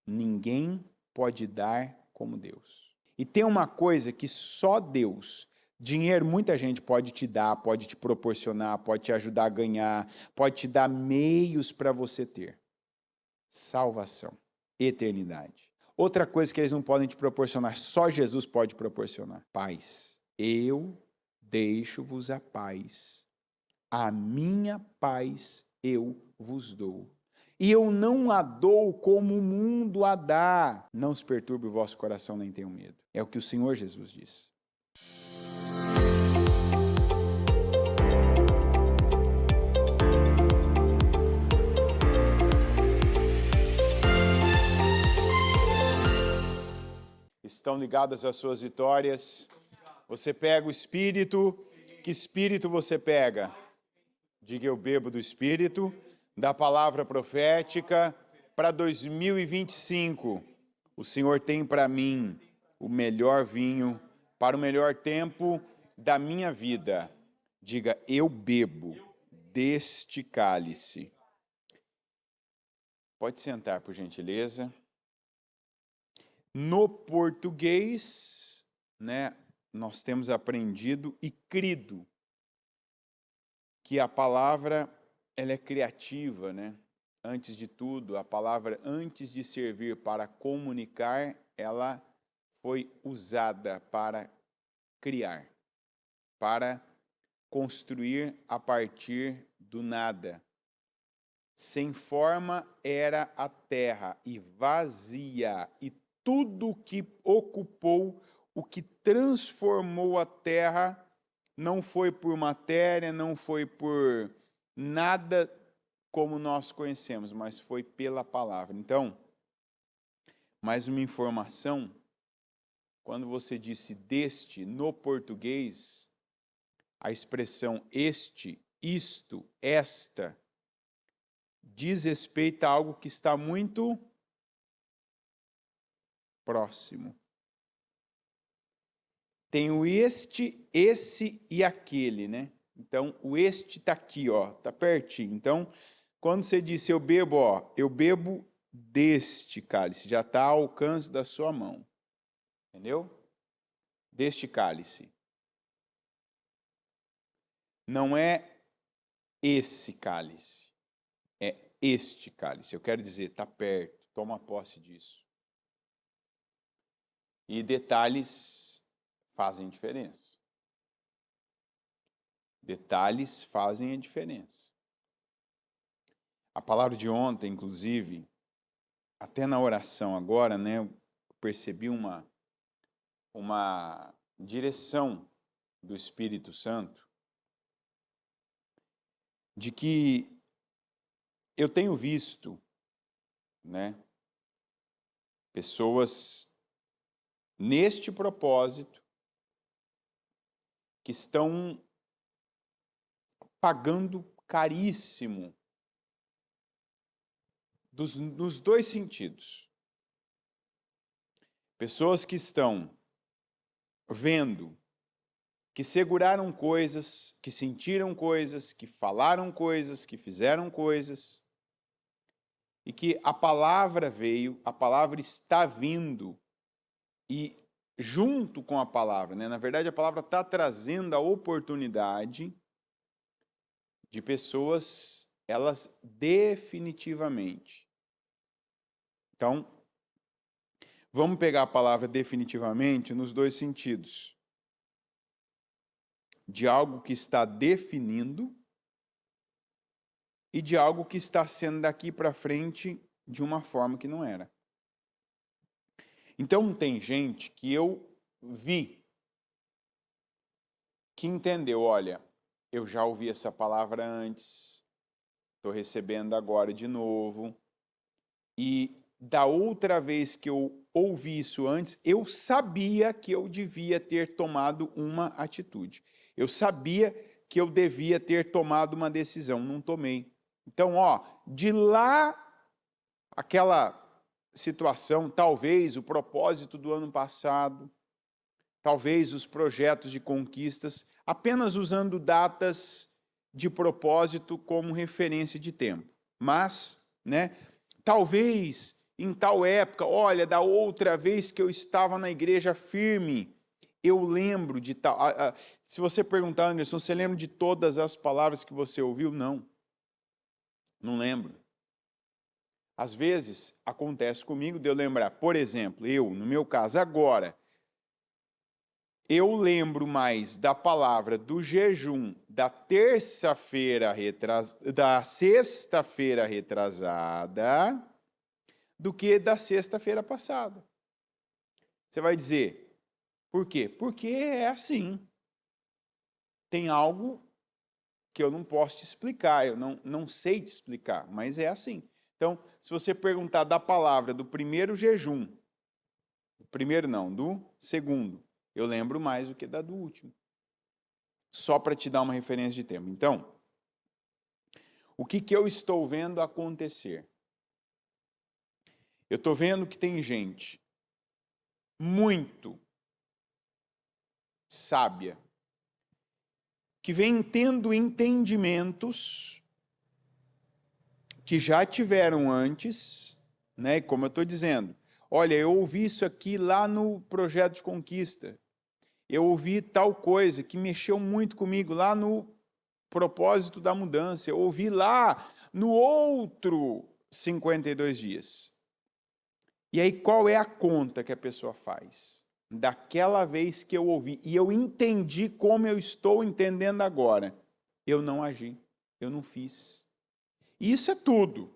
Ninguém pode dar como Deus. E tem uma coisa que só Deus, dinheiro muita gente pode te dar, pode te proporcionar, pode te ajudar a ganhar, pode te dar meios para você ter. Salvação, eternidade. Outra coisa que eles não podem te proporcionar, só Jesus pode proporcionar. Paz. Eu deixo-vos a paz. A minha paz eu vos dou. E eu não a dou como o mundo a dá. Não se perturbe o vosso coração, nem tenham medo. É o que o Senhor Jesus diz. Estão ligadas às suas vitórias. Você pega o Espírito. Que Espírito você pega? Diga, eu bebo do Espírito, da palavra profética. Para 2025, o Senhor tem para mim o melhor vinho para o melhor tempo da minha vida. Diga, eu bebo deste cálice. Pode sentar, por gentileza. No português, né, nós temos aprendido e crido que a palavra ela é criativa, né? Antes de tudo, a palavra, antes de servir para comunicar, ela foi usada para criar, para construir a partir do nada. Sem forma era a terra, e vazia, e tudo que ocupou, o que transformou a terra, não foi por matéria, não foi por nada como nós conhecemos, mas foi pela palavra. Então, mais uma informação, quando você disse deste, no português, a expressão este, isto, esta, diz respeito a algo que está muito próximo. Tem o este, esse e aquele, né? Então, o este está aqui, ó, está pertinho. Então, quando você disse eu bebo, ó, eu bebo deste cálice, já está ao alcance da sua mão. Entendeu? Deste cálice. Não é esse cálice, é este cálice. Eu quero dizer, está perto, toma posse disso. E detalhes fazem diferença. Detalhes fazem a diferença. A palavra de ontem, inclusive, até na oração agora, né, eu percebi uma direção do Espírito Santo de que eu tenho visto, né, pessoas neste propósito que estão pagando caríssimo nos dois sentidos. Pessoas que estão vendo, que seguraram coisas, que sentiram coisas, que falaram coisas, que fizeram coisas, e que a palavra veio, a palavra está vindo, e junto com a palavra, né? Na verdade, a palavra está trazendo a oportunidade de pessoas, elas definitivamente. Então, vamos pegar a palavra definitivamente nos dois sentidos. De algo que está definindo e de algo que está sendo daqui para frente de uma forma que não era. Então, tem gente que eu vi que entendeu, olha, eu já ouvi essa palavra antes, estou recebendo agora de novo, e da outra vez que eu ouvi isso antes, eu sabia que eu devia ter tomado uma atitude. Eu sabia que eu devia ter tomado uma decisão, não tomei. Então, ó, de lá, aquela situação, talvez o propósito do ano passado, talvez os projetos de conquistas, apenas usando datas de propósito como referência de tempo. Mas, né, talvez em tal época, olha, da outra vez que eu estava na igreja firme, eu lembro de tal. Se você perguntar, Anderson, você lembra de todas as palavras que você ouviu? Não. Não lembro. Às vezes, acontece comigo de eu lembrar, por exemplo, no meu caso, agora, eu lembro mais da palavra do jejum da sexta-feira retrasada do que da sexta-feira passada. Você vai dizer, por quê? Porque é assim. Tem algo que eu não posso te explicar, eu não sei te explicar, mas é assim. Então, se você perguntar da palavra do primeiro jejum, do segundo, eu lembro mais do que da do último. Só para te dar uma referência de tempo. Então, o que eu estou vendo acontecer? Eu estou vendo que tem gente muito sábia, que vem tendo entendimentos que já tiveram antes, né? Como eu estou dizendo, olha, eu ouvi isso aqui lá no projeto de conquista, eu ouvi tal coisa que mexeu muito comigo lá no propósito da mudança, eu ouvi lá no outro 52 dias. E aí qual é a conta que a pessoa faz? Daquela vez que eu ouvi, e eu entendi como eu estou entendendo agora, eu não agi, eu não fiz. Isso é tudo.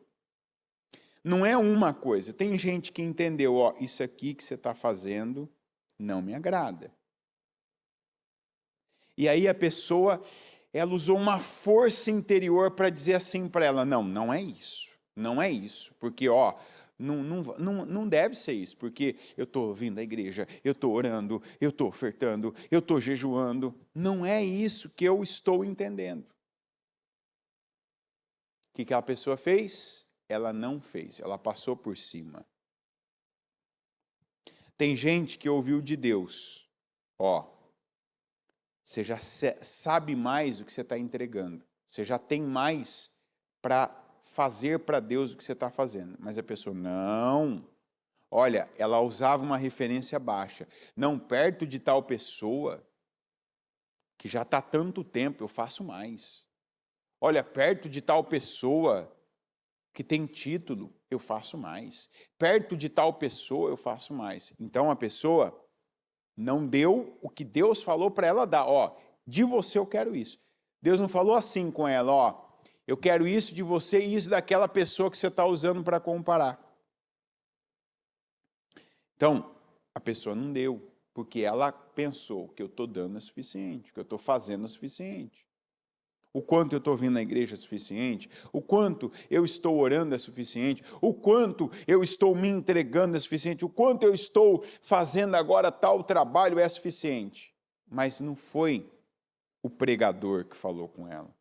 Não é uma coisa. Tem gente que entendeu, ó, isso aqui que você está fazendo não me agrada. E aí a pessoa, ela usou uma força interior para dizer assim para ela, não é isso, não é isso, porque, ó, não deve ser isso, porque eu estou vindo à igreja, eu estou orando, eu estou ofertando, eu estou jejuando, não é isso que eu estou entendendo. O que aquela pessoa fez? Ela não fez, ela passou por cima. Tem gente que ouviu de Deus, ó, você já sabe mais o que você está entregando, você já tem mais para fazer para Deus o que você está fazendo, mas a pessoa, não, olha, ela usava uma referência baixa, não, perto de tal pessoa, que já está há tanto tempo, eu faço mais, olha, perto de tal pessoa, que tem título, eu faço mais. Perto de tal pessoa, eu faço mais. Então, a pessoa não deu o que Deus falou para ela dar. Ó, de você eu quero isso. Deus não falou assim com ela, ó, eu quero isso de você e isso daquela pessoa que você está usando para comparar. Então, a pessoa não deu, porque ela pensou que eu estou dando é suficiente, que eu estou fazendo é suficiente. O quanto eu estou vindo na igreja é suficiente, o quanto eu estou orando é suficiente, o quanto eu estou me entregando é suficiente, o quanto eu estou fazendo agora tal trabalho é suficiente. Mas não foi o pregador que falou com ela,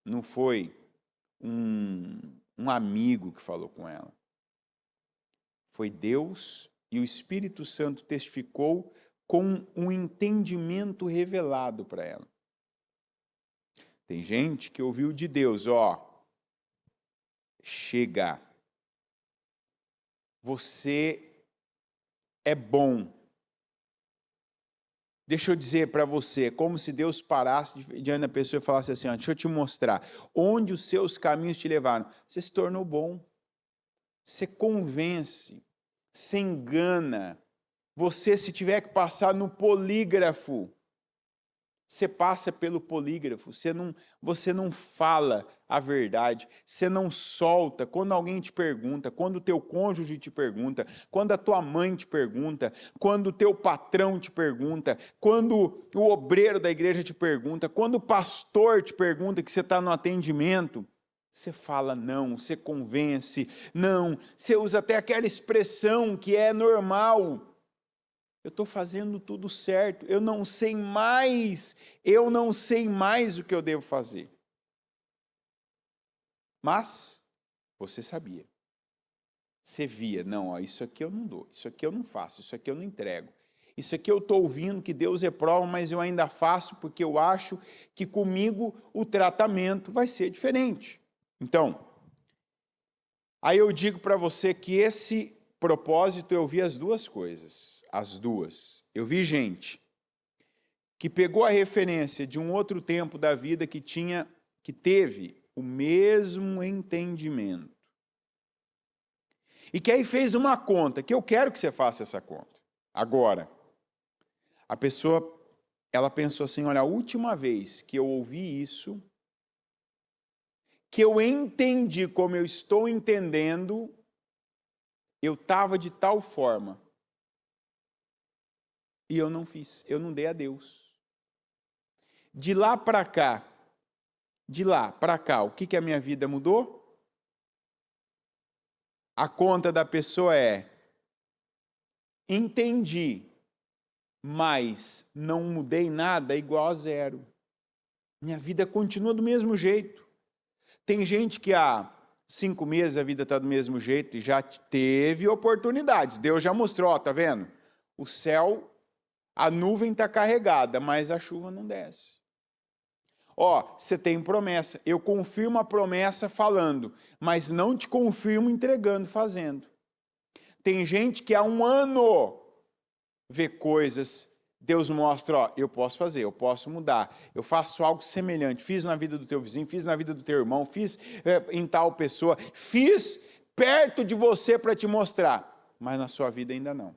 não foi um amigo que falou com ela. Foi Deus e o Espírito Santo testificou com um entendimento revelado para ela. Tem gente que ouviu de Deus, ó, chega, você é bom. Deixa eu dizer para você, é como se Deus parasse diante da pessoa e falasse assim, ó, deixa eu te mostrar, onde os seus caminhos te levaram, você se tornou bom, você convence, você engana, você se tiver que passar no polígrafo, você passa pelo polígrafo, você não fala a verdade, você não solta. Quando alguém te pergunta, quando o teu cônjuge te pergunta, quando a tua mãe te pergunta, quando o teu patrão te pergunta, quando o obreiro da igreja te pergunta, quando o pastor te pergunta que você está no atendimento, você fala não, você convence, não, você usa até aquela expressão que é normal. Eu estou fazendo tudo certo, eu não sei mais o que eu devo fazer. Mas você sabia. Você via, não, ó, isso aqui eu não dou, isso aqui eu não faço, isso aqui eu não entrego. Isso aqui eu estou ouvindo que Deus reprova, mas eu ainda faço porque eu acho que comigo o tratamento vai ser diferente. Então, Aí eu digo para você que esse propósito eu vi as duas coisas, as duas. Eu vi gente que pegou a referência de um outro tempo da vida que teve o mesmo entendimento. E que aí fez uma conta, que eu quero que você faça essa conta. Agora, a pessoa, ela pensou assim, olha, a última vez que eu ouvi isso, que eu entendi como eu estou entendendo, eu estava de tal forma. E eu não fiz, eu não dei a Deus. De lá para cá, o que a minha vida mudou? A conta da pessoa é, entendi, mas não mudei nada, igual a zero. Minha vida continua do mesmo jeito. Tem gente que há 5 meses a vida está do mesmo jeito e já teve oportunidades. Deus já mostrou, ó, tá vendo? O céu, a nuvem está carregada, mas a chuva não desce. Ó, você tem promessa. Eu confirmo a promessa falando, mas não te confirmo entregando, fazendo. Tem gente que há 1 ano vê coisas, Deus mostra, ó, eu posso fazer, eu posso mudar, eu faço algo semelhante, fiz na vida do teu vizinho, fiz na vida do teu irmão, fiz em tal pessoa, fiz perto de você para te mostrar, mas na sua vida ainda não.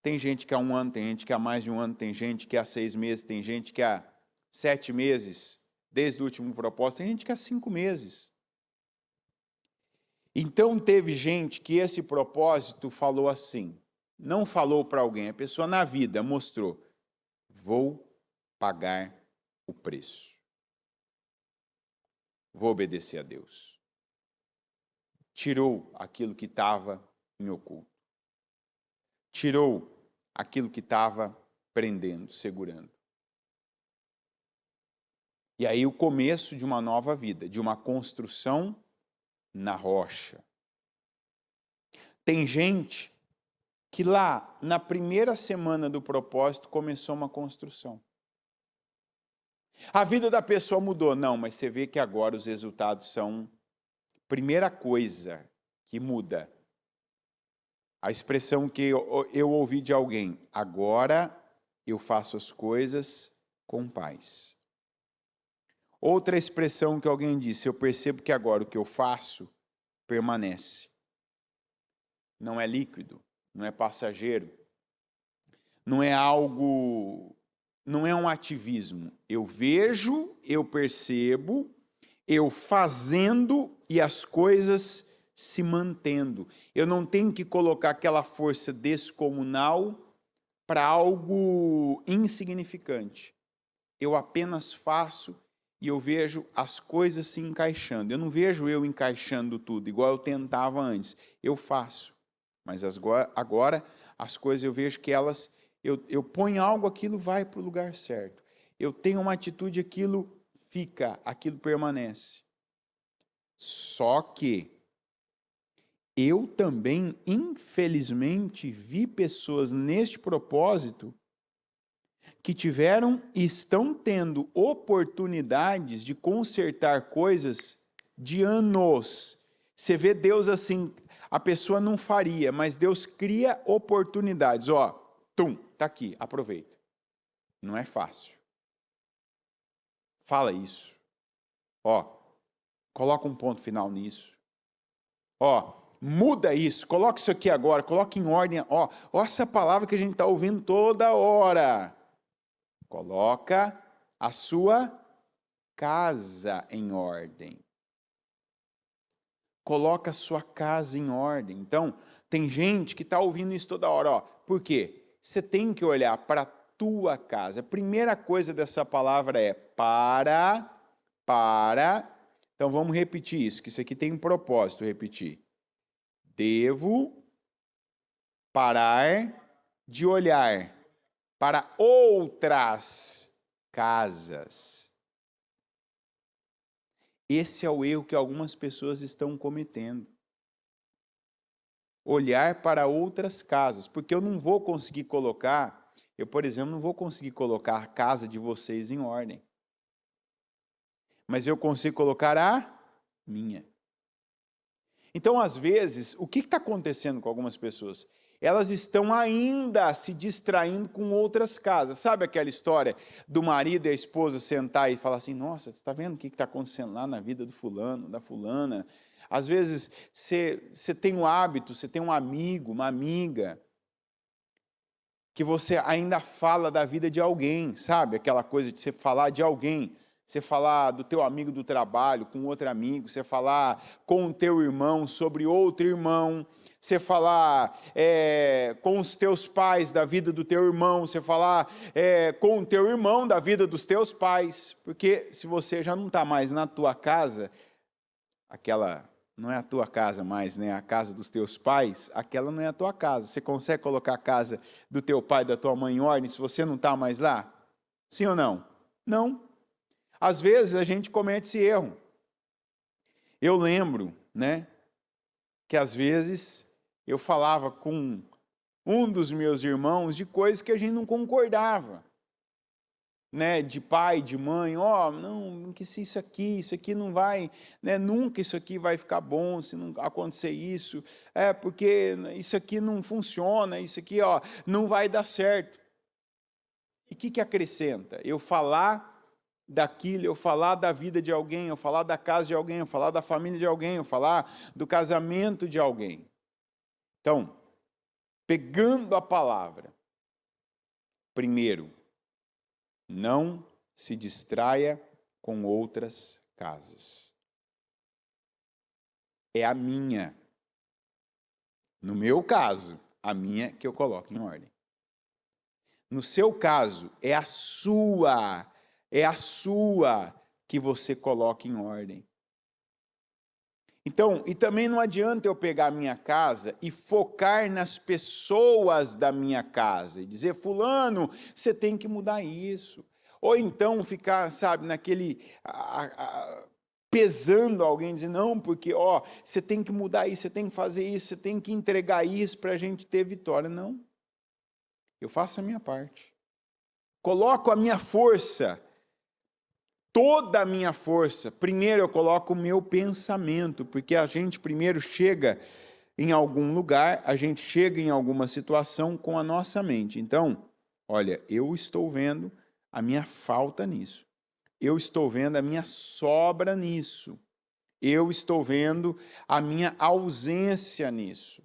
Tem gente que há 1 ano, tem gente que há mais de 1 ano, tem gente que há 6 meses, tem gente que há 7 meses, desde o último propósito, tem gente que há 5 meses. Então teve gente que esse propósito falou assim, não falou para alguém, a pessoa na vida mostrou, vou pagar o preço. Vou obedecer a Deus. Tirou aquilo que estava em oculto. Tirou aquilo que estava prendendo, segurando. E aí o começo de uma nova vida, de uma construção na rocha. Tem gente que lá, na primeira semana do propósito, começou uma construção. A vida da pessoa mudou. Não, mas você vê que agora os resultados são... Primeira coisa que muda. A expressão que eu ouvi de alguém. Agora eu faço as coisas com paz. Outra expressão que alguém disse. Eu percebo que agora o que eu faço permanece. Não é líquido. Não é passageiro, não é algo, não é um ativismo. Eu vejo, eu percebo, eu fazendo e as coisas se mantendo. Eu não tenho que colocar aquela força descomunal para algo insignificante. Eu apenas faço e eu vejo as coisas se encaixando. Eu não vejo eu encaixando tudo, igual eu tentava antes. Eu faço. Mas agora as coisas eu vejo que elas, eu ponho algo, aquilo vai para o lugar certo. Eu tenho uma atitude, aquilo fica, aquilo permanece. Só que eu também, infelizmente, vi pessoas neste propósito que tiveram e estão tendo oportunidades de consertar coisas de anos. Você vê Deus assim... A pessoa não faria, mas Deus cria oportunidades. Ó, tá aqui, aproveita. Não é fácil. Fala isso. Ó, coloca um ponto final nisso. Ó, muda isso, coloca isso aqui agora, coloca em ordem. Ó, essa palavra que a gente está ouvindo toda hora. Coloca a sua casa em ordem. Coloca a sua casa em ordem. Então, tem gente que está ouvindo isso toda hora. Ó. Por quê? Você tem que olhar para a tua casa. A primeira coisa dessa palavra é para. Então, vamos repetir isso, que isso aqui tem um propósito, repetir. Devo parar de olhar para outras casas. Esse é o erro que algumas pessoas estão cometendo. Olhar para outras casas, porque eu não vou conseguir colocar, eu, por exemplo, não vou conseguir colocar a casa de vocês em ordem. Mas eu consigo colocar a minha. Então, às vezes, o que está acontecendo com algumas pessoas? Elas estão ainda se distraindo com outras casas. Sabe aquela história do marido e a esposa sentar e falar assim, nossa, você está vendo o que está acontecendo lá na vida do fulano, da fulana? Às vezes, você tem um hábito, você tem um amigo, uma amiga, que você ainda fala da vida de alguém, sabe? Aquela coisa de você falar de alguém. Você falar do teu amigo do trabalho com outro amigo, você falar com o teu irmão sobre outro irmão, você falar com os teus pais da vida do teu irmão, você falar com o teu irmão da vida dos teus pais, porque se você já não está mais na tua casa, aquela não é a tua casa mais, né? A casa dos teus pais, aquela não é a tua casa. Você consegue colocar a casa do teu pai, da tua mãe em ordem se você não está mais lá? Sim ou não? Não. Às vezes a gente comete esse erro. Eu lembro, né, que às vezes eu falava com um dos meus irmãos de coisas que a gente não concordava, né, de pai, de mãe, não, que se isso aqui não vai, né, nunca isso aqui vai ficar bom se não acontecer isso, porque isso aqui não funciona, isso aqui, não vai dar certo. E o que acrescenta? Eu falar daquilo, eu falar da vida de alguém, eu falar da casa de alguém, eu falar da família de alguém, eu falar do casamento de alguém. Então, pegando a palavra, primeiro, não se distraia com outras casas. É a minha. No meu caso, a minha que eu coloco em ordem. No seu caso, é a sua que você coloca em ordem. Então, e também não adianta eu pegar a minha casa e focar nas pessoas da minha casa e dizer, fulano, você tem que mudar isso. Ou então ficar, sabe, naquele, pesando alguém, dizer, não, porque, você tem que mudar isso, você tem que fazer isso, você tem que entregar isso para a gente ter vitória. Não. Eu faço a minha parte. Coloco a minha força, toda a minha força. Primeiro eu coloco o meu pensamento, porque a gente primeiro chega em algum lugar, a gente chega em alguma situação com a nossa mente. Então, olha, eu estou vendo a minha falta nisso. Eu estou vendo a minha sobra nisso. Eu estou vendo a minha ausência nisso.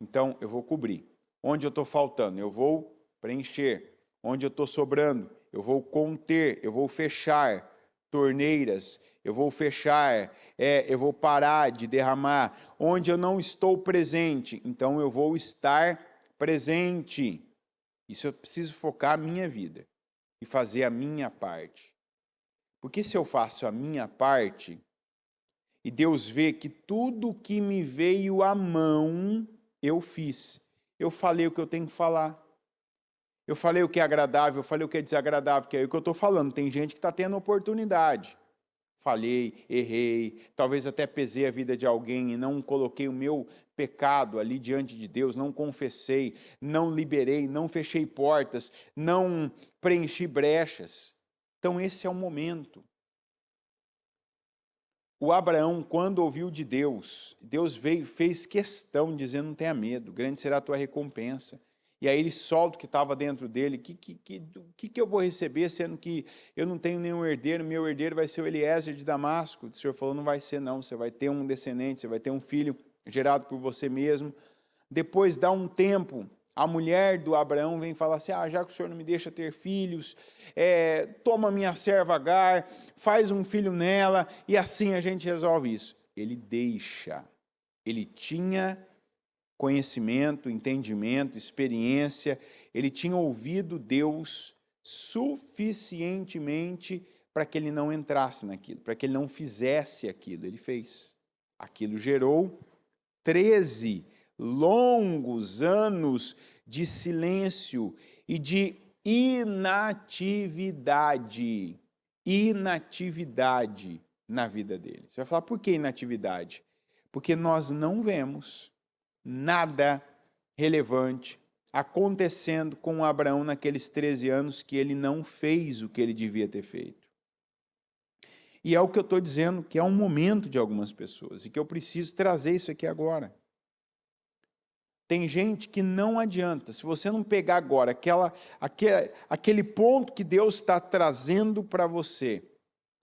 Então, eu vou cobrir. Onde eu estou faltando, eu vou preencher. Onde eu estou sobrando, eu vou conter, eu vou fechar torneiras, eu vou fechar, eu vou parar de derramar. Onde eu não estou presente, então eu vou estar presente. Isso eu preciso focar a minha vida e fazer a minha parte. Porque se eu faço a minha parte, e Deus vê que tudo que me veio à mão, eu fiz. Eu falei o que eu tenho que falar. Eu falei o que é agradável, eu falei o que é desagradável, que é o que eu estou falando. Tem gente que está tendo oportunidade. Falhei, errei, talvez até pesei a vida de alguém e não coloquei o meu pecado ali diante de Deus, não confessei, não liberei, não fechei portas, não preenchi brechas. Então esse é o momento. O Abraão, quando ouviu de Deus, Deus fez questão, dizendo, não tenha medo, grande será a tua recompensa. E aí ele solta o que estava dentro dele, o que eu vou receber, sendo que eu não tenho nenhum herdeiro, meu herdeiro vai ser o Eliezer de Damasco. O Senhor falou, não vai ser não, você vai ter um descendente, você vai ter um filho gerado por você mesmo. Depois dá um tempo, a mulher do Abraão vem falar assim, já que o Senhor não me deixa ter filhos, toma minha serva Agar, faz um filho nela, e assim a gente resolve isso. Ele deixa, ele tinha conhecimento, entendimento, experiência, ele tinha ouvido Deus suficientemente para que ele não entrasse naquilo, para que ele não fizesse aquilo. Ele fez. Aquilo gerou 13 longos anos de silêncio e de inatividade. Inatividade na vida dele. Você vai falar, por que inatividade? Porque nós não vemos nada relevante acontecendo com Abraão naqueles 13 anos que ele não fez o que ele devia ter feito. E é o que eu estou dizendo, que é um momento de algumas pessoas, e que eu preciso trazer isso aqui agora. Tem gente que não adianta, se você não pegar agora aquele ponto que Deus está trazendo para você,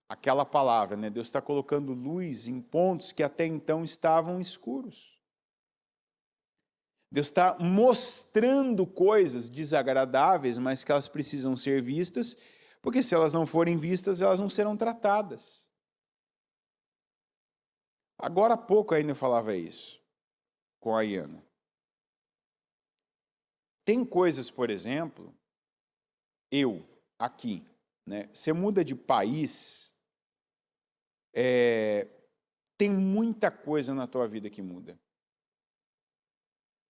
aquela palavra, né? Deus está colocando luz em pontos que até então estavam escuros. Deus está mostrando coisas desagradáveis, mas que elas precisam ser vistas, porque se elas não forem vistas, elas não serão tratadas. Agora há pouco ainda eu falava isso com a Iana. Tem coisas, por exemplo, eu, aqui, né? Você muda de país, tem muita coisa na tua vida que muda.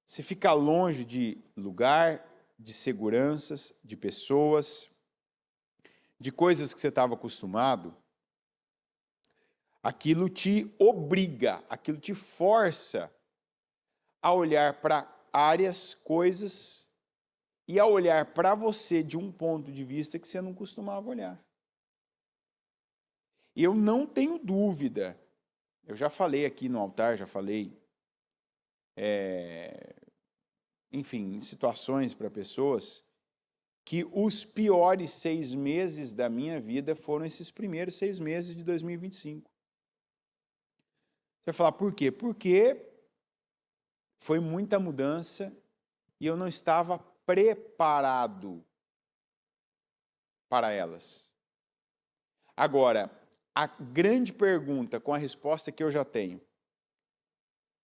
Você fica longe de lugar, de seguranças, de pessoas, de coisas que você estava acostumado. Aquilo te obriga, aquilo te força a olhar para áreas, coisas, e a olhar para você de um ponto de vista que você não costumava olhar. E eu não tenho dúvida, eu já falei aqui no altar, já falei, enfim, em situações para pessoas, que os piores 6 meses da minha vida foram esses primeiros 6 meses de 2025. Você vai falar, por quê? Porque foi muita mudança e eu não estava preparado para elas. Agora, a grande pergunta com a resposta que eu já tenho: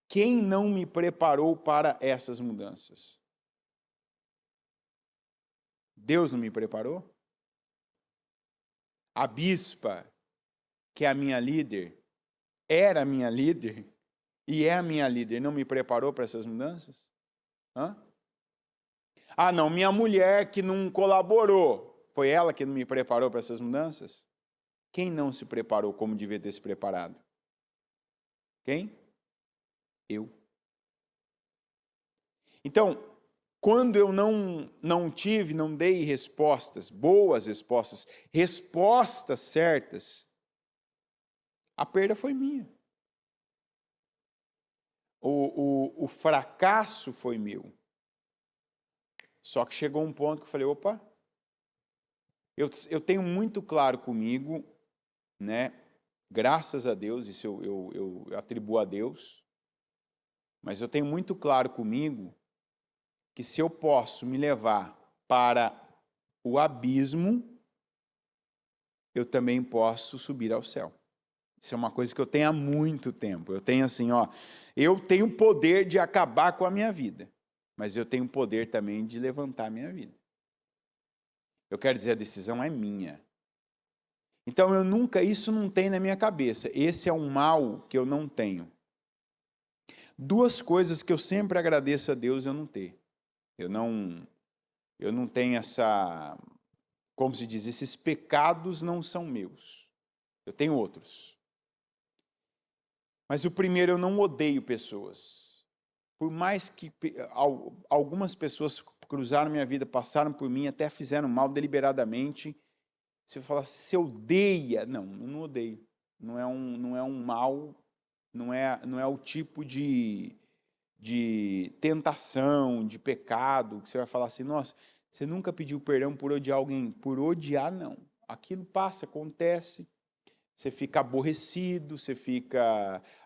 quem não me preparou para essas mudanças? Deus não me preparou? A bispa, que é a minha líder, era a minha líder e é a minha líder, não me preparou para essas mudanças? Hã? Ah, não, minha mulher que não colaborou, foi ela que não me preparou para essas mudanças? Quem não se preparou como devia ter se preparado? Quem? Eu. Então, quando eu não dei respostas, boas respostas, respostas certas, a perda foi minha. O fracasso foi meu. Só que chegou um ponto que eu falei, opa, eu tenho muito claro comigo, né? Graças a Deus, isso eu atribuo a Deus, mas eu tenho muito claro comigo que se eu posso me levar para o abismo, eu também posso subir ao céu. Isso é uma coisa que eu tenho há muito tempo. Eu tenho assim, eu tenho o poder de acabar com a minha vida, mas eu tenho o poder também de levantar a minha vida. Eu quero dizer, a decisão é minha. Então isso não tem na minha cabeça. Esse é um mal que eu não tenho. 2 coisas que eu sempre agradeço a Deus eu não ter. Eu não tenho essa, como se diz, esses pecados não são meus. Eu tenho outros. Mas o primeiro, eu não odeio pessoas. Por mais que algumas pessoas cruzaram minha vida, passaram por mim, até fizeram mal deliberadamente, se eu falasse, se odeia, não odeio. Não é um mal, não é o tipo de tentação, de pecado, que você vai falar assim, nossa, você nunca pediu perdão por odiar alguém. Por odiar, não. Aquilo passa, acontece, você fica aborrecido,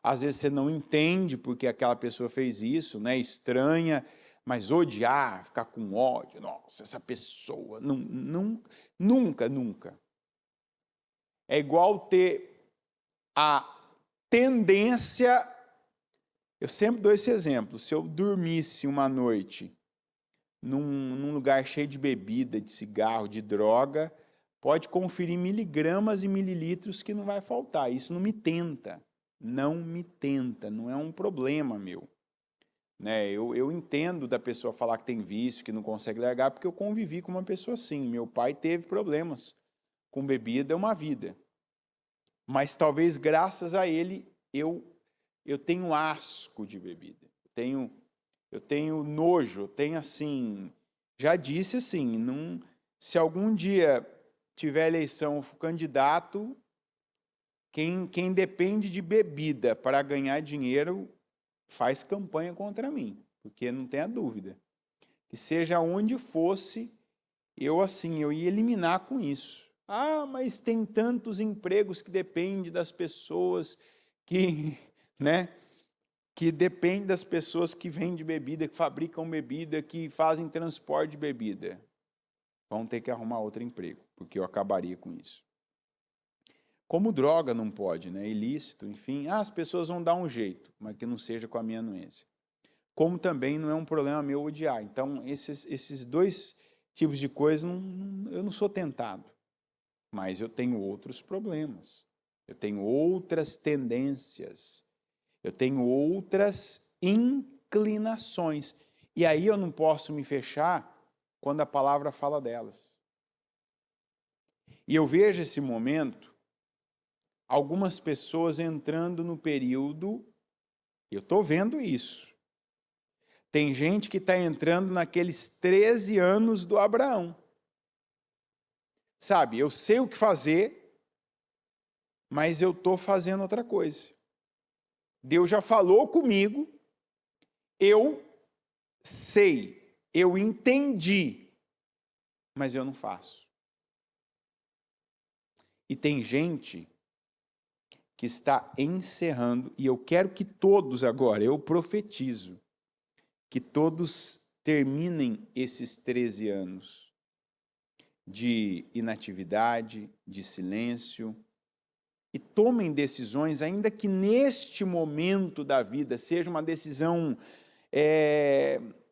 às vezes você não entende porque aquela pessoa fez isso, né? Estranha, mas odiar, ficar com ódio, nossa, essa pessoa, nunca. É igual ter a tendência. Eu sempre dou esse exemplo. Se eu dormisse uma noite num lugar cheio de bebida, de cigarro, de droga, pode conferir miligramas e mililitros que não vai faltar. Isso não me tenta. Não me tenta. Não é um problema meu. Né? Eu entendo da pessoa falar que tem vício, que não consegue largar, porque eu convivi com uma pessoa assim. Meu pai teve problemas com bebida uma vida. Mas talvez graças a ele eu tenho asco de bebida, eu tenho nojo, tenho assim, já disse assim, se algum dia tiver eleição, for candidato, Quem depende de bebida para ganhar dinheiro faz campanha contra mim, porque não tenha dúvida. Que seja onde fosse, eu ia eliminar com isso. Ah, mas tem tantos empregos que dependem das pessoas que, que dependem das pessoas que vendem bebida, que fabricam bebida, que fazem transporte de bebida. Vão ter que arrumar outro emprego, porque eu acabaria com isso. Como droga não pode, ilícito, enfim. As pessoas vão dar um jeito, mas que não seja com a minha anuência. Como também não é um problema meu odiar. Então, esses dois tipos de coisas, eu não sou tentado. Mas eu tenho outros problemas. Eu tenho outras tendências. Eu tenho outras inclinações. E aí eu não posso me fechar quando a palavra fala delas. E eu vejo esse momento, algumas pessoas entrando no período, eu estou vendo isso. Tem gente que está entrando naqueles 13 anos do Abraão. Sabe, eu sei o que fazer, mas eu estou fazendo outra coisa. Deus já falou comigo, eu sei, eu entendi, mas eu não faço. E tem gente que está encerrando, e eu quero que todos agora, eu profetizo, que todos terminem esses 13 anos de inatividade, de silêncio, e tomem decisões, ainda que neste momento da vida seja uma decisão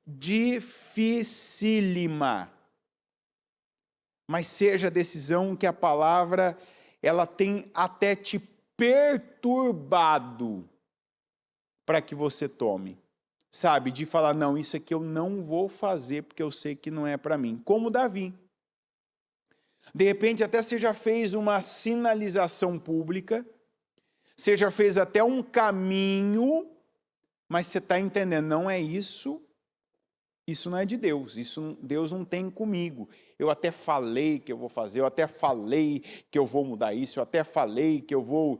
dificílima, mas seja a decisão que a palavra ela tem até te perturbado para que você tome. Sabe, de falar, não, isso aqui eu não vou fazer porque eu sei que não é para mim. Como Davi. De repente até você já fez uma sinalização pública, você já fez até um caminho, mas você está entendendo, não é isso, isso não é de Deus, isso Deus não tem comigo. Eu até falei que eu vou fazer, eu até falei que eu vou mudar isso, eu até falei que eu vou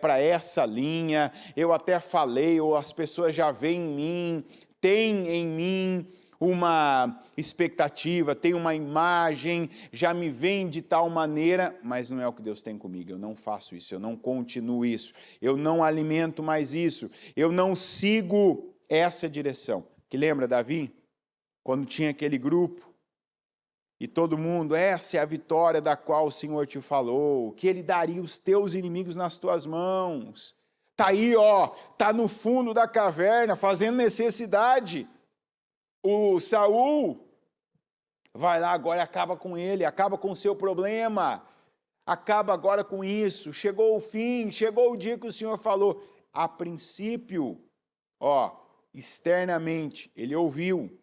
para essa linha, eu até falei, ou as pessoas já veem em mim, tem em mim uma expectativa, tem uma imagem, já me veem de tal maneira, mas não é o que Deus tem comigo, eu não faço isso, eu não continuo isso, eu não alimento mais isso, eu não sigo essa direção. Que lembra Davi? Quando tinha aquele grupo, e todo mundo, essa é a vitória da qual o Senhor te falou, que Ele daria os teus inimigos nas tuas mãos. Está aí, está no fundo da caverna, fazendo necessidade. O Saul vai lá agora e acaba com ele, acaba com o seu problema. Acaba agora com isso. Chegou o fim, chegou o dia que o Senhor falou. A princípio, externamente, ele ouviu.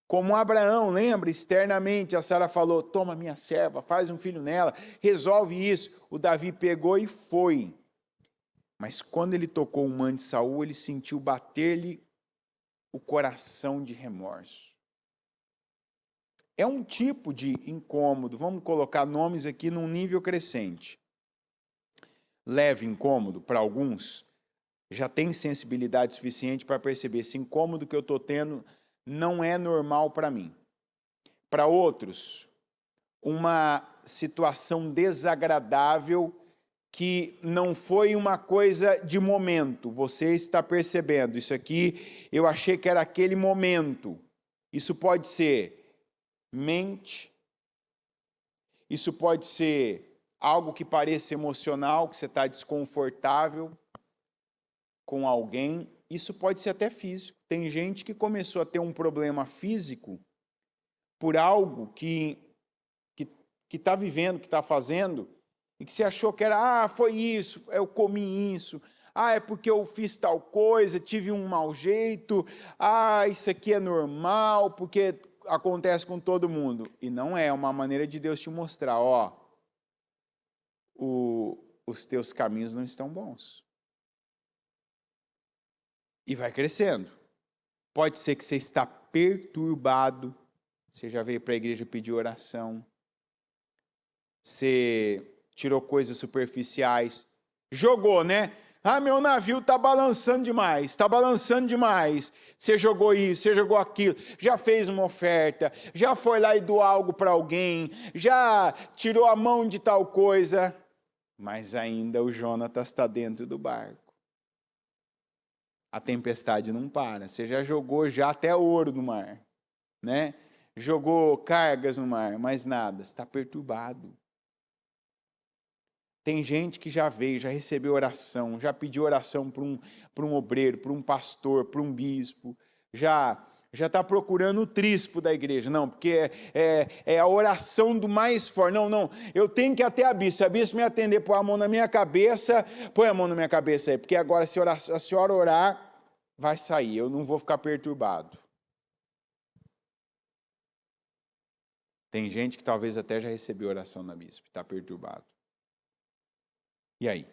Como Abraão, lembra? Externamente, a Sara falou, toma minha serva, faz um filho nela, resolve isso. O Davi pegou e foi. Mas quando ele tocou o manto de Saul, ele sentiu bater-lhe o coração de remorso. É um tipo de incômodo, vamos colocar nomes aqui num nível crescente. Leve incômodo para alguns, já tem sensibilidade suficiente para perceber esse incômodo que eu estou tendo não é normal para mim. Para outros, uma situação desagradável que não foi uma coisa de momento. Você está percebendo, isso aqui eu achei que era aquele momento. Isso pode ser mente, isso pode ser algo que pareça emocional, que você está desconfortável com alguém. Isso pode ser até físico. Tem gente que começou a ter um problema físico por algo que está vivendo, que está fazendo, e que você achou que era, foi isso, eu comi isso, é porque eu fiz tal coisa, tive um mau jeito, isso aqui é normal, porque acontece com todo mundo. E não é uma maneira de Deus te mostrar, os teus caminhos não estão bons. E vai crescendo. Pode ser que você está perturbado, você já veio para a igreja pedir oração, você tirou coisas superficiais, Jogou, né? Ah, meu navio está balançando demais, está balançando demais. Você jogou isso, você jogou aquilo, já fez uma oferta, já foi lá e doou algo para alguém, já tirou a mão de tal coisa, mas ainda o Jonatas está dentro do barco. A tempestade não para, você já jogou já até ouro no mar, né? Jogou cargas no mar, mas nada, está perturbado. Tem gente que já veio, já recebeu oração, já pediu oração para um obreiro, para um pastor, para um bispo, já está procurando o trispo da igreja. Não, porque é a oração do mais forte. Não, eu tenho que ir até a bispo me atender, pôr a mão na minha cabeça, põe a mão na minha cabeça aí, porque agora se a senhora orar, vai sair, eu não vou ficar perturbado. Tem gente que talvez até já recebeu oração na bispo, está perturbado. E aí?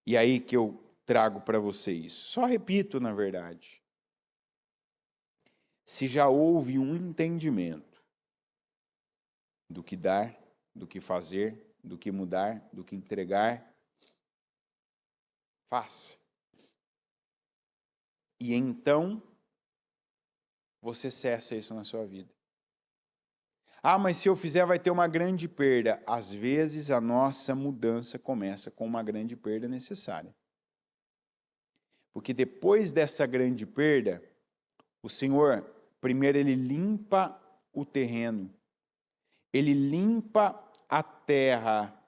E aí que eu trago para você isso. Só repito, na verdade. Se já houve um entendimento do que dar, do que fazer, do que mudar, do que entregar, faça. E então, você cessa isso na sua vida. Ah, mas se eu fizer vai ter uma grande perda. Às vezes a nossa mudança começa com uma grande perda necessária. Porque depois dessa grande perda, o Senhor, primeiro ele limpa o terreno, ele limpa a terra,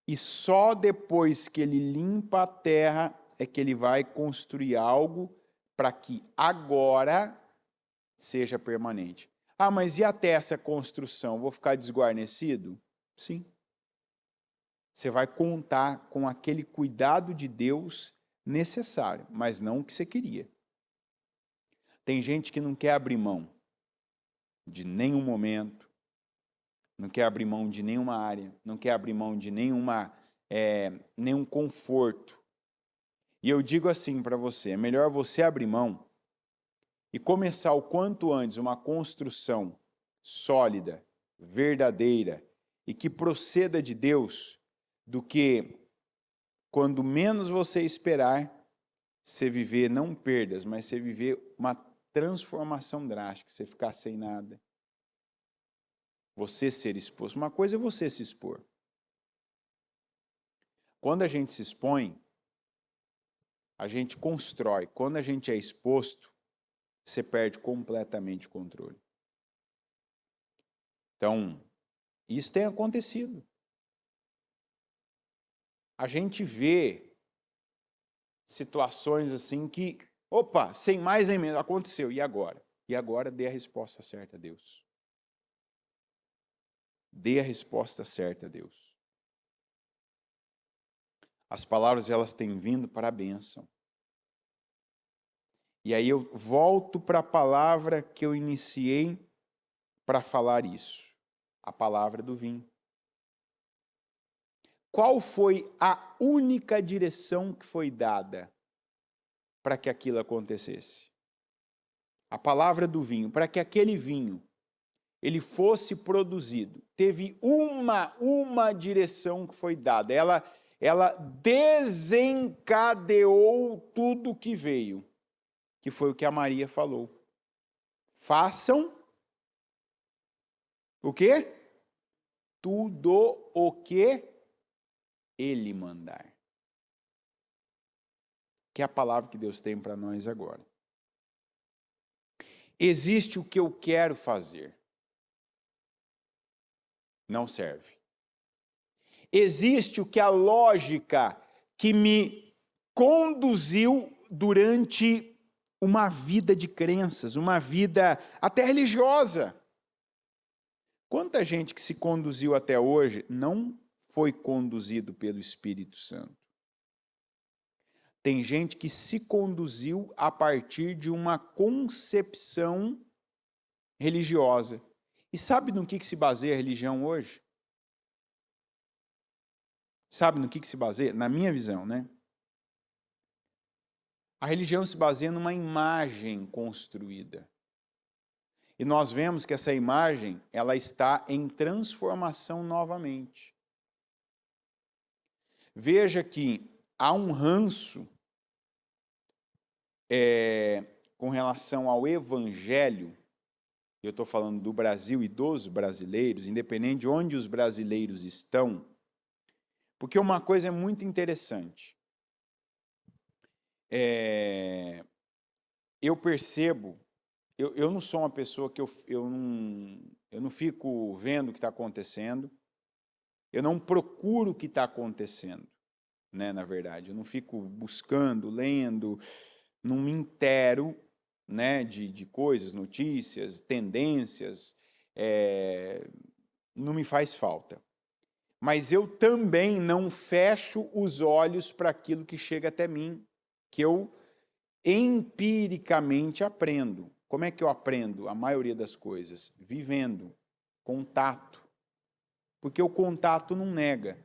e só depois que ele limpa a terra é que ele vai construir algo para que agora seja permanente. Ah, mas e até essa construção? Vou ficar desguarnecido? Sim. Você vai contar com aquele cuidado de Deus necessário, mas não o que você queria. Tem gente que não quer abrir mão de nenhum momento, não quer abrir mão de nenhuma área, não quer abrir mão de nenhum conforto. E eu digo assim para você, é melhor você abrir mão e começar o quanto antes uma construção sólida, verdadeira e que proceda de Deus, do que quando menos você esperar, você viver não perdas, mas você viver uma transformação drástica, você ficar sem nada. Você ser exposto. Uma coisa é você se expor. Quando a gente se expõe, a gente constrói. Quando a gente é exposto, você perde completamente o controle. Então, isso tem acontecido. A gente vê situações assim que, opa, sem mais nem menos, aconteceu, e agora? E agora dê a resposta certa a Deus. Dê a resposta certa a Deus. As palavras, elas têm vindo para a bênção. E aí eu volto para a palavra que eu iniciei para falar isso. A palavra do vinho. Qual foi a única direção que foi dada para que aquilo acontecesse? A palavra do vinho, para que aquele vinho ele fosse produzido. Teve uma direção que foi dada. Ela desencadeou tudo que veio, que foi o que a Maria falou. Façam o quê? Tudo o que Ele mandar. Que é a palavra que Deus tem para nós agora. Existe o que eu quero fazer. Não serve. Existe o que a lógica que me conduziu durante uma vida de crenças, uma vida até religiosa. Quanta gente que se conduziu até hoje não foi conduzido pelo Espírito Santo. Tem gente que se conduziu a partir de uma concepção religiosa. E sabe no que se baseia a religião hoje? Sabe no que se baseia? Na minha visão, né? A religião se baseia numa imagem construída. E nós vemos que essa imagem, ela está em transformação novamente. veja que há um ranço com relação ao evangelho. Eu estou falando do Brasil e dos brasileiros, independente de onde os brasileiros estão, porque uma coisa é muito interessante. Eu percebo, eu não sou uma pessoa que eu não fico vendo o que está acontecendo, eu não procuro o que está acontecendo, né, na verdade. Eu não fico buscando, lendo, não me intero, né, de coisas, notícias, tendências, não me faz falta. Mas eu também não fecho os olhos para aquilo que chega até mim, que eu empiricamente aprendo. Como é que eu aprendo a maioria das coisas? Vivendo, contato. Porque o contato não nega,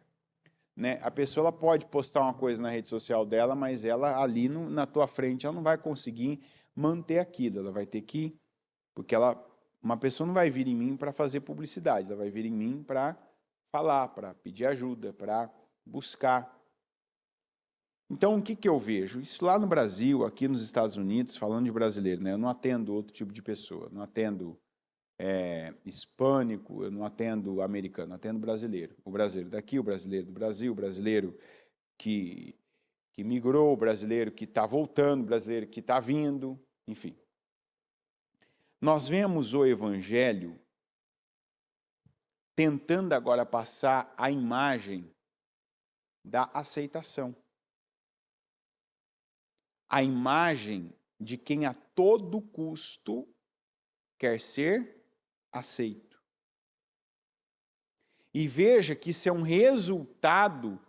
né? A pessoa ela pode postar uma coisa na rede social dela, mas ela ali na tua frente ela não vai conseguir manter aquilo. Ela vai ter que, porque uma pessoa não vai vir em mim para fazer publicidade, ela vai vir em mim para falar, para pedir ajuda, para buscar. Então, o que eu vejo? Isso lá no Brasil, aqui nos Estados Unidos, falando de brasileiro, né? Eu não atendo outro tipo de pessoa, não atendo hispânico, eu não atendo americano, eu atendo brasileiro. O brasileiro daqui, o brasileiro do Brasil, o brasileiro que migrou, o brasileiro que está voltando, o brasileiro que está vindo, enfim. Nós vemos o Evangelho tentando agora passar a imagem da aceitação. A imagem de quem a todo custo quer ser aceito. E veja que isso é um resultado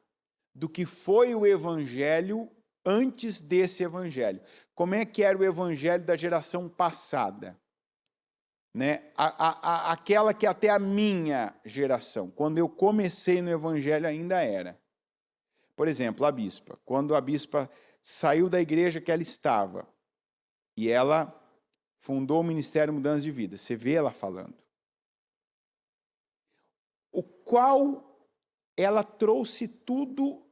do que foi o Evangelho antes desse Evangelho. Como é que era o Evangelho da geração passada? Né? Aquela que até a minha geração, quando eu comecei no Evangelho, ainda era. Por exemplo, a bispa. Quando a bispa saiu da igreja que ela estava e ela fundou o Ministério Mudança de Vida, você vê ela falando. O qual ela trouxe tudo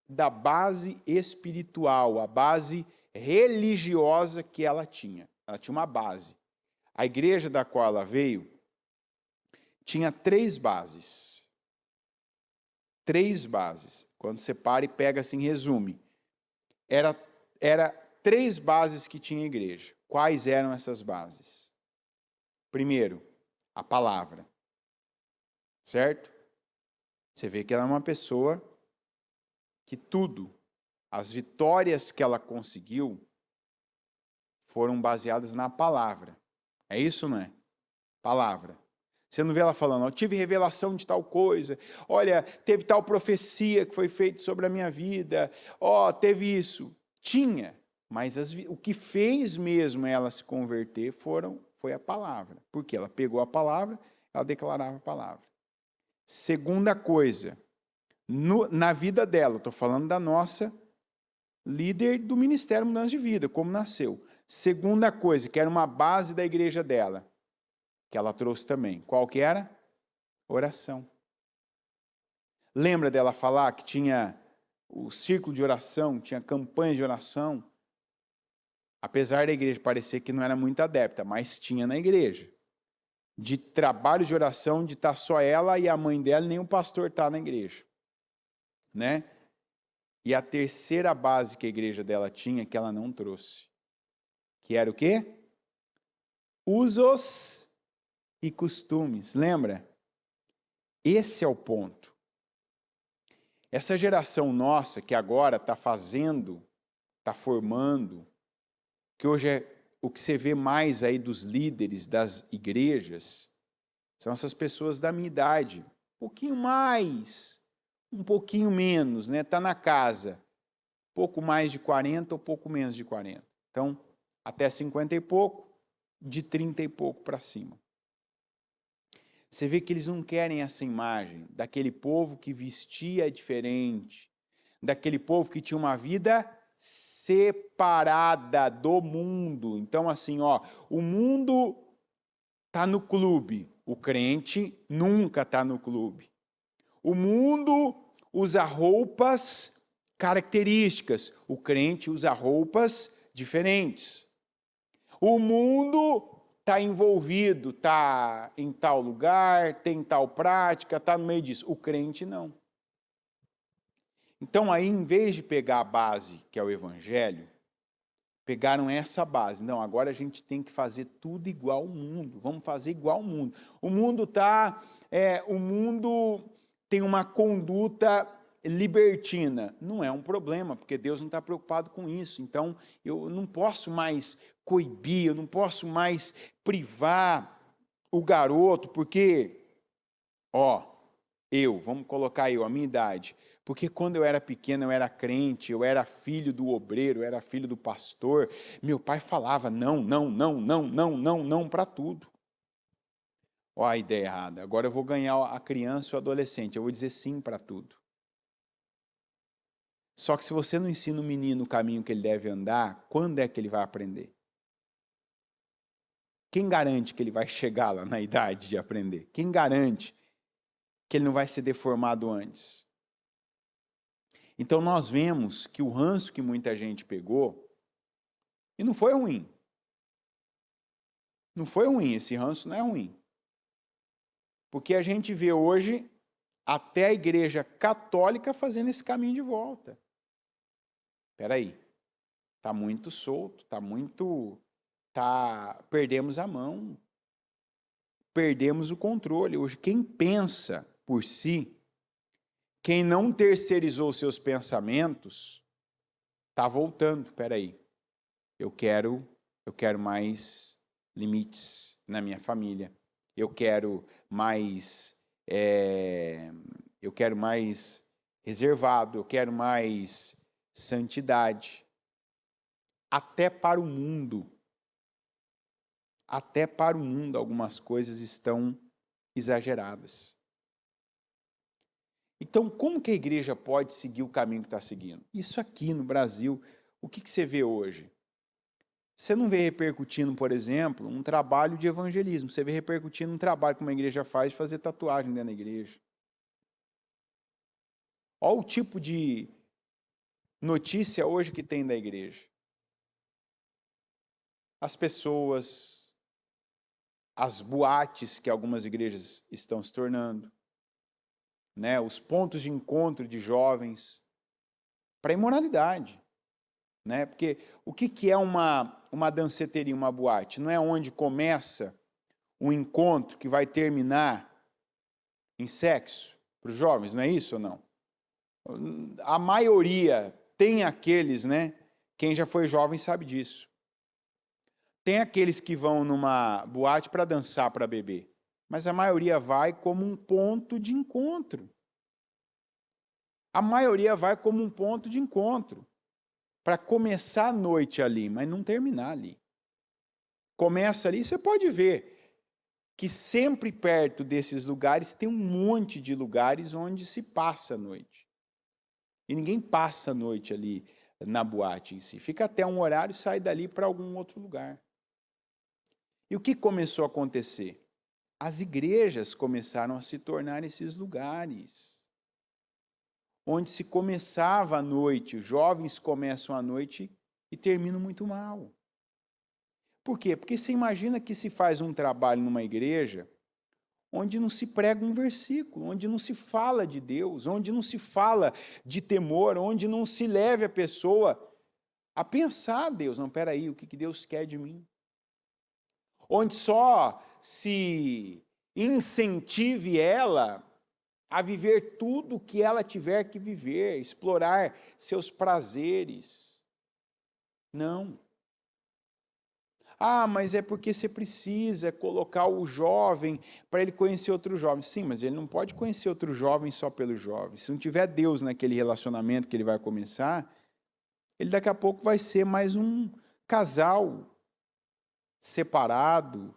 da base espiritual, a base religiosa que ela tinha. Ela tinha uma base. A igreja da qual ela veio tinha 3 bases. 3 bases. Quando você para e pega assim, resume. Era 3 bases que tinha a igreja. Quais eram essas bases? Primeiro, a palavra. Certo? Você vê que ela é uma pessoa que tudo, as vitórias que ela conseguiu, foram baseadas na palavra. É isso, não é? Palavra. Você não vê ela falando, eu tive revelação de tal coisa, olha, teve tal profecia que foi feita sobre a minha vida, teve isso. Tinha, mas o que fez mesmo ela se converter foi a palavra. Porque ela pegou a palavra, ela declarava a palavra. Segunda coisa, na vida dela, estou falando da nossa líder do Ministério Mudança de Vida, como nasceu. Segunda coisa, que era uma base da igreja dela, que ela trouxe também. Qual que era? Oração. Lembra dela falar que tinha o círculo de oração, tinha campanha de oração? Apesar da igreja parecer que não era muito adepta, mas tinha na igreja. De trabalho de oração, de estar só ela e a mãe dela, e nem o pastor está na igreja. Né? E a terceira base que a igreja dela tinha, que ela não trouxe, que era o quê? Usos e costumes, lembra? Esse é o ponto. Essa geração nossa, que agora está fazendo, está formando, que hoje é o que você vê mais aí dos líderes das igrejas, são essas pessoas da minha idade, um pouquinho mais, um pouquinho menos, né? Está na casa, pouco mais de 40 ou pouco menos de 40. Então, até 50 e pouco, de 30 e pouco para cima. Você vê que eles não querem essa imagem daquele povo que vestia diferente, daquele povo que tinha uma vida separada do mundo. Então, assim, o mundo está no clube, o crente nunca está no clube. O mundo, usa roupas características, o crente usa roupas diferentes. O mundo está envolvido, está em tal lugar, tem tal prática, está no meio disso. O crente não. Então aí, em vez de pegar a base, que é o evangelho, pegaram essa base. Não, agora a gente tem que fazer tudo igual ao mundo. Vamos fazer igual ao mundo. O mundo tem uma conduta libertina. Não é um problema, porque Deus não está preocupado com isso. Então, eu não posso mais coibir, eu não posso mais privar o garoto, porque, vamos colocar a minha idade, porque quando eu era pequeno, eu era crente, eu era filho do obreiro, eu era filho do pastor, meu pai falava não para tudo. A ideia errada, agora eu vou ganhar a criança ou o adolescente, eu vou dizer sim para tudo. Só que se você não ensina o menino o caminho que ele deve andar, quando é que ele vai aprender? Quem garante que ele vai chegar lá na idade de aprender? Quem garante que ele não vai ser deformado antes? Então nós vemos que o ranço que muita gente pegou, e não foi ruim. Não foi ruim, esse ranço não é ruim. Porque a gente vê hoje até a igreja católica fazendo esse caminho de volta. Espera aí, está muito solto, perdemos a mão, perdemos o controle. Hoje, quem pensa por si, quem não terceirizou seus pensamentos, está voltando. Espera aí, eu quero mais limites na minha família. Eu quero mais reservado, eu quero mais santidade. Até para o mundo, algumas coisas estão exageradas. Então, como que a igreja pode seguir o caminho que está seguindo? Isso aqui no Brasil, o que você vê hoje? Você não vê repercutindo, por exemplo, um trabalho de evangelismo. Você vê repercutindo um trabalho que uma igreja faz de fazer tatuagem dentro da igreja. Olha o tipo de notícia hoje que tem da igreja. As pessoas, as boates que algumas igrejas estão se tornando, né? Os pontos de encontro de jovens para a imoralidade. Né? Porque o que é uma danceteria, uma boate? Não é onde começa um encontro que vai terminar em sexo para os jovens, não é isso ou não? A maioria tem aqueles, né? Quem já foi jovem sabe disso. Tem aqueles que vão numa boate para dançar, para beber, mas a maioria vai como um ponto de encontro. A maioria vai como um ponto de encontro. Para começar a noite ali, mas não terminar ali. Começa ali, você pode ver que sempre perto desses lugares tem um monte de lugares onde se passa a noite. E ninguém passa a noite ali na boate em si. Fica até um horário e sai dali para algum outro lugar. E o que começou a acontecer? As igrejas começaram a se tornar esses lugares onde se começava a noite, os jovens começam a noite e terminam muito mal. Por quê? Porque você imagina que se faz um trabalho numa igreja onde não se prega um versículo, onde não se fala de Deus, onde não se fala de temor, onde não se leve a pessoa a pensar, Deus, não, peraí, o que Deus quer de mim? Onde só se incentive ela a viver tudo o que ela tiver que viver, explorar seus prazeres. Não. Mas é porque você precisa colocar o jovem para ele conhecer outro jovem. Sim, mas ele não pode conhecer outro jovem só pelo jovem. Se não tiver Deus naquele relacionamento que ele vai começar, ele daqui a pouco vai ser mais um casal separado,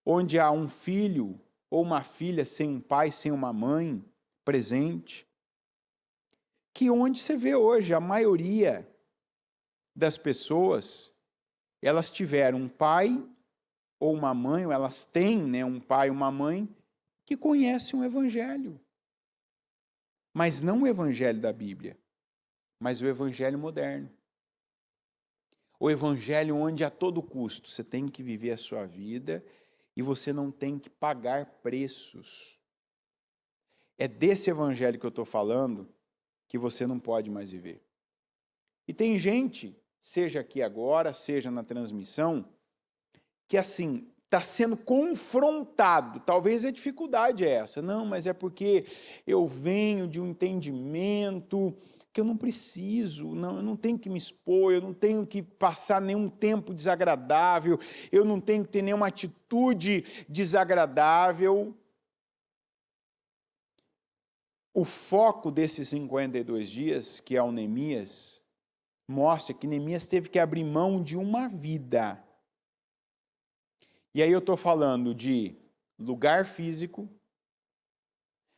onde há um filho ou uma filha sem um pai, sem uma mãe presente, que onde você vê hoje, a maioria das pessoas, elas tiveram um pai ou uma mãe, ou elas têm, né, um pai ou uma mãe que conhecem o evangelho. Mas não o evangelho da Bíblia, mas o evangelho moderno. O evangelho onde a todo custo você tem que viver a sua vida e você não tem que pagar preços. É desse evangelho que eu estou falando que você não pode mais viver. E tem gente, seja aqui agora, seja na transmissão, que assim, está sendo confrontado. Talvez a dificuldade é essa. Não, mas é porque eu venho de um entendimento que eu não preciso, não, eu não tenho que me expor, eu não tenho que passar nenhum tempo desagradável, eu não tenho que ter nenhuma atitude desagradável. O foco desses 52 dias, que é o Neemias, mostra que Neemias teve que abrir mão de uma vida. E aí eu estou falando de lugar físico.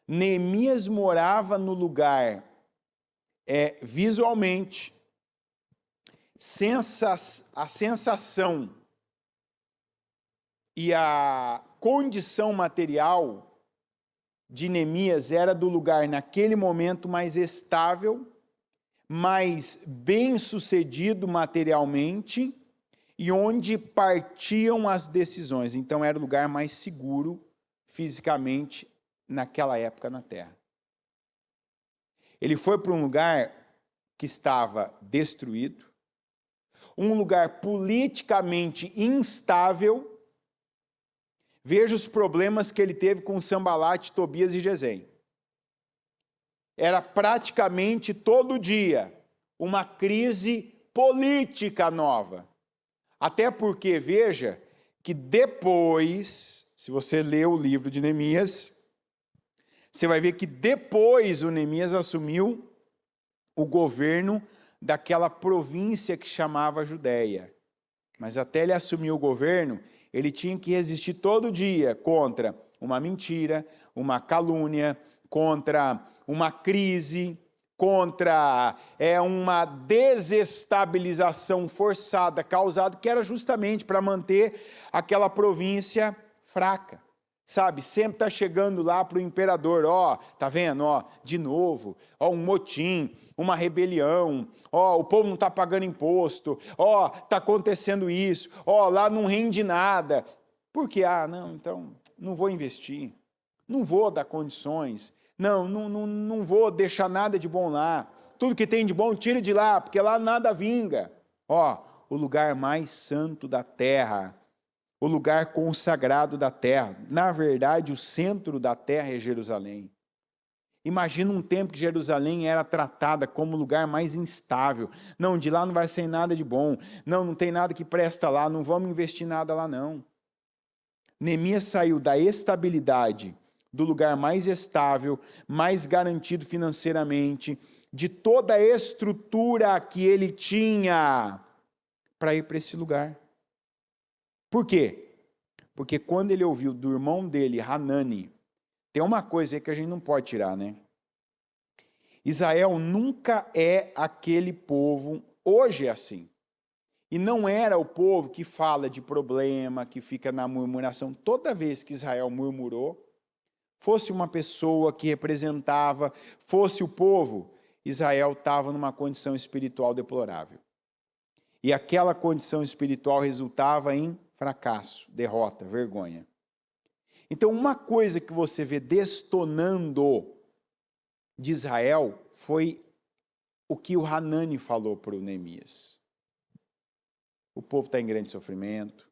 Neemias morava no lugar visualmente. A sensação e a condição material de Neemias era do lugar naquele momento mais estável, mais bem-sucedido materialmente e onde partiam as decisões. Então era o lugar mais seguro fisicamente naquela época na terra. Ele foi para um lugar que estava destruído, um lugar politicamente instável. Veja os problemas que ele teve com Sambalate, Tobias e Gesem. Era praticamente todo dia uma crise política nova. Até porque, veja, que depois, se você ler o livro de Neemias, você vai ver que depois o Neemias assumiu o governo daquela província que chamava Judéia. Mas até ele assumir o governo, ele tinha que resistir todo dia contra uma mentira, uma calúnia, contra uma crise, contra uma desestabilização forçada causada, que era justamente para manter aquela província fraca. Sabe, sempre está chegando lá para o imperador, tá vendo, de novo, um motim, uma rebelião, o povo não está pagando imposto, está acontecendo isso, lá não rende nada. Por quê? Não, então, não vou investir, não vou dar condições, não vou deixar nada de bom lá, tudo que tem de bom tire de lá, porque lá nada vinga. O lugar mais santo da terra, o lugar consagrado da terra. Na verdade, o centro da terra é Jerusalém. Imagina um tempo que Jerusalém era tratada como o lugar mais instável. Não, de lá não vai sair nada de bom. Não tem nada que presta lá, não vamos investir nada lá não. Neemias saiu da estabilidade, do lugar mais estável, mais garantido financeiramente, de toda a estrutura que ele tinha, para ir para esse lugar. Por quê? Porque quando ele ouviu do irmão dele, Hanani, tem uma coisa aí que a gente não pode tirar, né? Israel nunca é aquele povo, hoje é assim. E não era o povo que fala de problema, que fica na murmuração. Toda vez que Israel murmurou, fosse uma pessoa que representava, fosse o povo, Israel estava numa condição espiritual deplorável. E aquela condição espiritual resultava em fracasso, derrota, vergonha. Então, uma coisa que você vê destonando de Israel foi o que o Hanani falou para o Neemias. O povo está em grande sofrimento,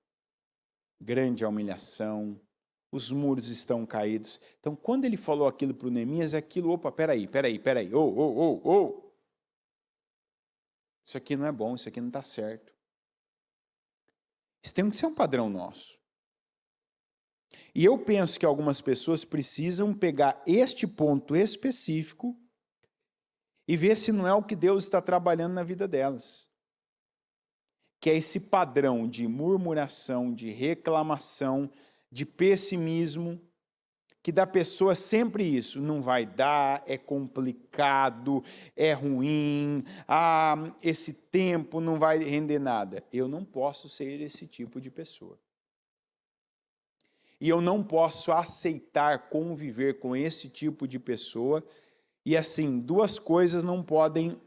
grande humilhação, os muros estão caídos. Então, quando ele falou aquilo para o Neemias, peraí. Isso aqui não é bom, isso aqui não está certo. Isso tem que ser um padrão nosso. E eu penso que algumas pessoas precisam pegar este ponto específico e ver se não é o que Deus está trabalhando na vida delas. Que é esse padrão de murmuração, de reclamação, de pessimismo, que dá pessoa sempre isso, não vai dar, é complicado, é ruim, esse tempo não vai render nada. Eu não posso ser esse tipo de pessoa. E eu não posso aceitar conviver com esse tipo de pessoa E assim, duas coisas não podem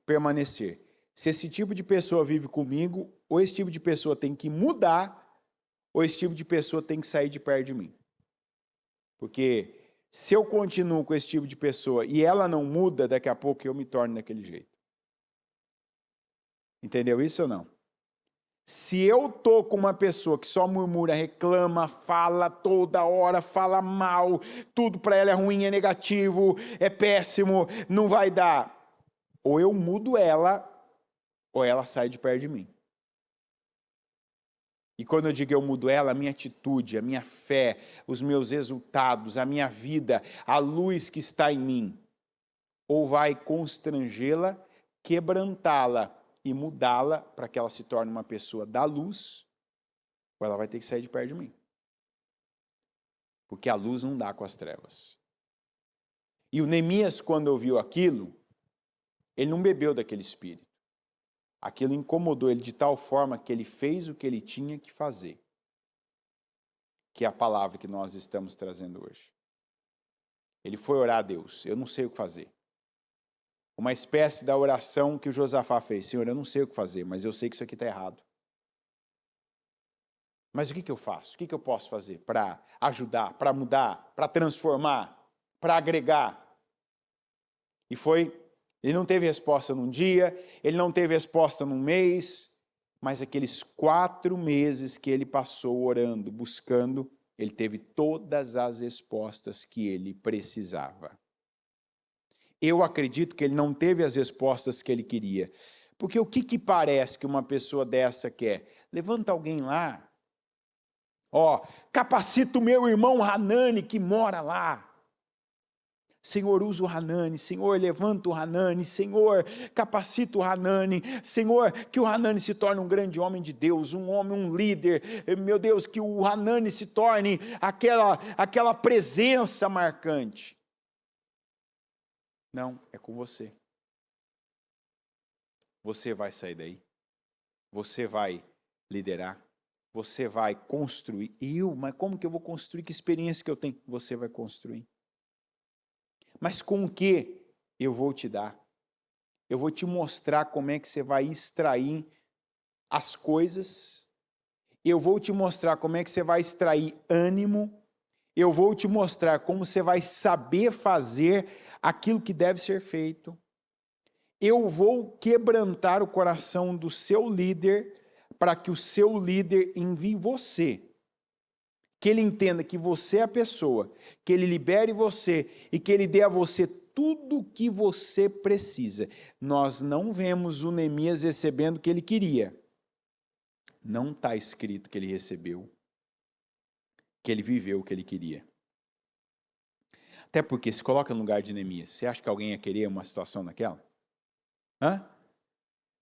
permanecer. Se esse tipo de pessoa vive comigo, ou esse tipo de pessoa tem que mudar, ou esse tipo de pessoa tem que sair de perto de mim. Porque se eu continuo com esse tipo de pessoa e ela não muda, daqui a pouco eu me torno daquele jeito. Entendeu isso ou não? Se eu tô com uma pessoa que só murmura, reclama, fala toda hora, fala mal, tudo para ela é ruim, é negativo, é péssimo, não vai dar. Ou eu mudo ela, ou ela sai de perto de mim. E quando eu digo eu mudo ela, a minha atitude, a minha fé, os meus resultados, a minha vida, a luz que está em mim, ou vai constrangê-la, quebrantá-la e mudá-la para que ela se torne uma pessoa da luz, ou ela vai ter que sair de perto de mim. Porque a luz não dá com as trevas. E o Neemias, quando ouviu aquilo, ele não bebeu daquele espírito. Aquilo incomodou ele de tal forma que ele fez o que ele tinha que fazer. Que é a palavra que nós estamos trazendo hoje. Ele foi orar a Deus. Eu não sei o que fazer. Uma espécie da oração que o Josafá fez. Senhor, eu não sei o que fazer, mas eu sei que isso aqui está errado. Mas o que eu faço? O que eu posso fazer para ajudar, para mudar, para transformar, para agregar? E ele não teve resposta num dia, ele não teve resposta num mês, mas aqueles 4 meses que ele passou orando, buscando, ele teve todas as respostas que ele precisava. Eu acredito que ele não teve as respostas que ele queria. Porque o que parece que uma pessoa dessa quer? Levanta alguém lá. Capacita o meu irmão Hanani que mora lá. Senhor, usa o Hanani. Senhor, levanta o Hanani. Senhor, capacita o Hanani. Senhor, que o Hanani se torne um grande homem de Deus, um líder. Meu Deus, que o Hanani se torne aquela presença marcante. Não, é com você. Você vai sair daí. Você vai liderar. Você vai construir. Mas como que eu vou construir? Que experiência que eu tenho? Você vai construir. Mas com o que eu vou te dar? Eu vou te mostrar como é que você vai extrair as coisas. Eu vou te mostrar como é que você vai extrair ânimo. Eu vou te mostrar como você vai saber fazer aquilo que deve ser feito. Eu vou quebrantar o coração do seu líder para que o seu líder envie você. Que ele entenda que você é a pessoa, que ele libere você e que ele dê a você tudo o que você precisa. Nós não vemos o Neemias recebendo o que ele queria. Não está escrito que ele recebeu, que ele viveu o que ele queria. Até porque, se coloca no lugar de Neemias, você acha que alguém ia querer uma situação daquela?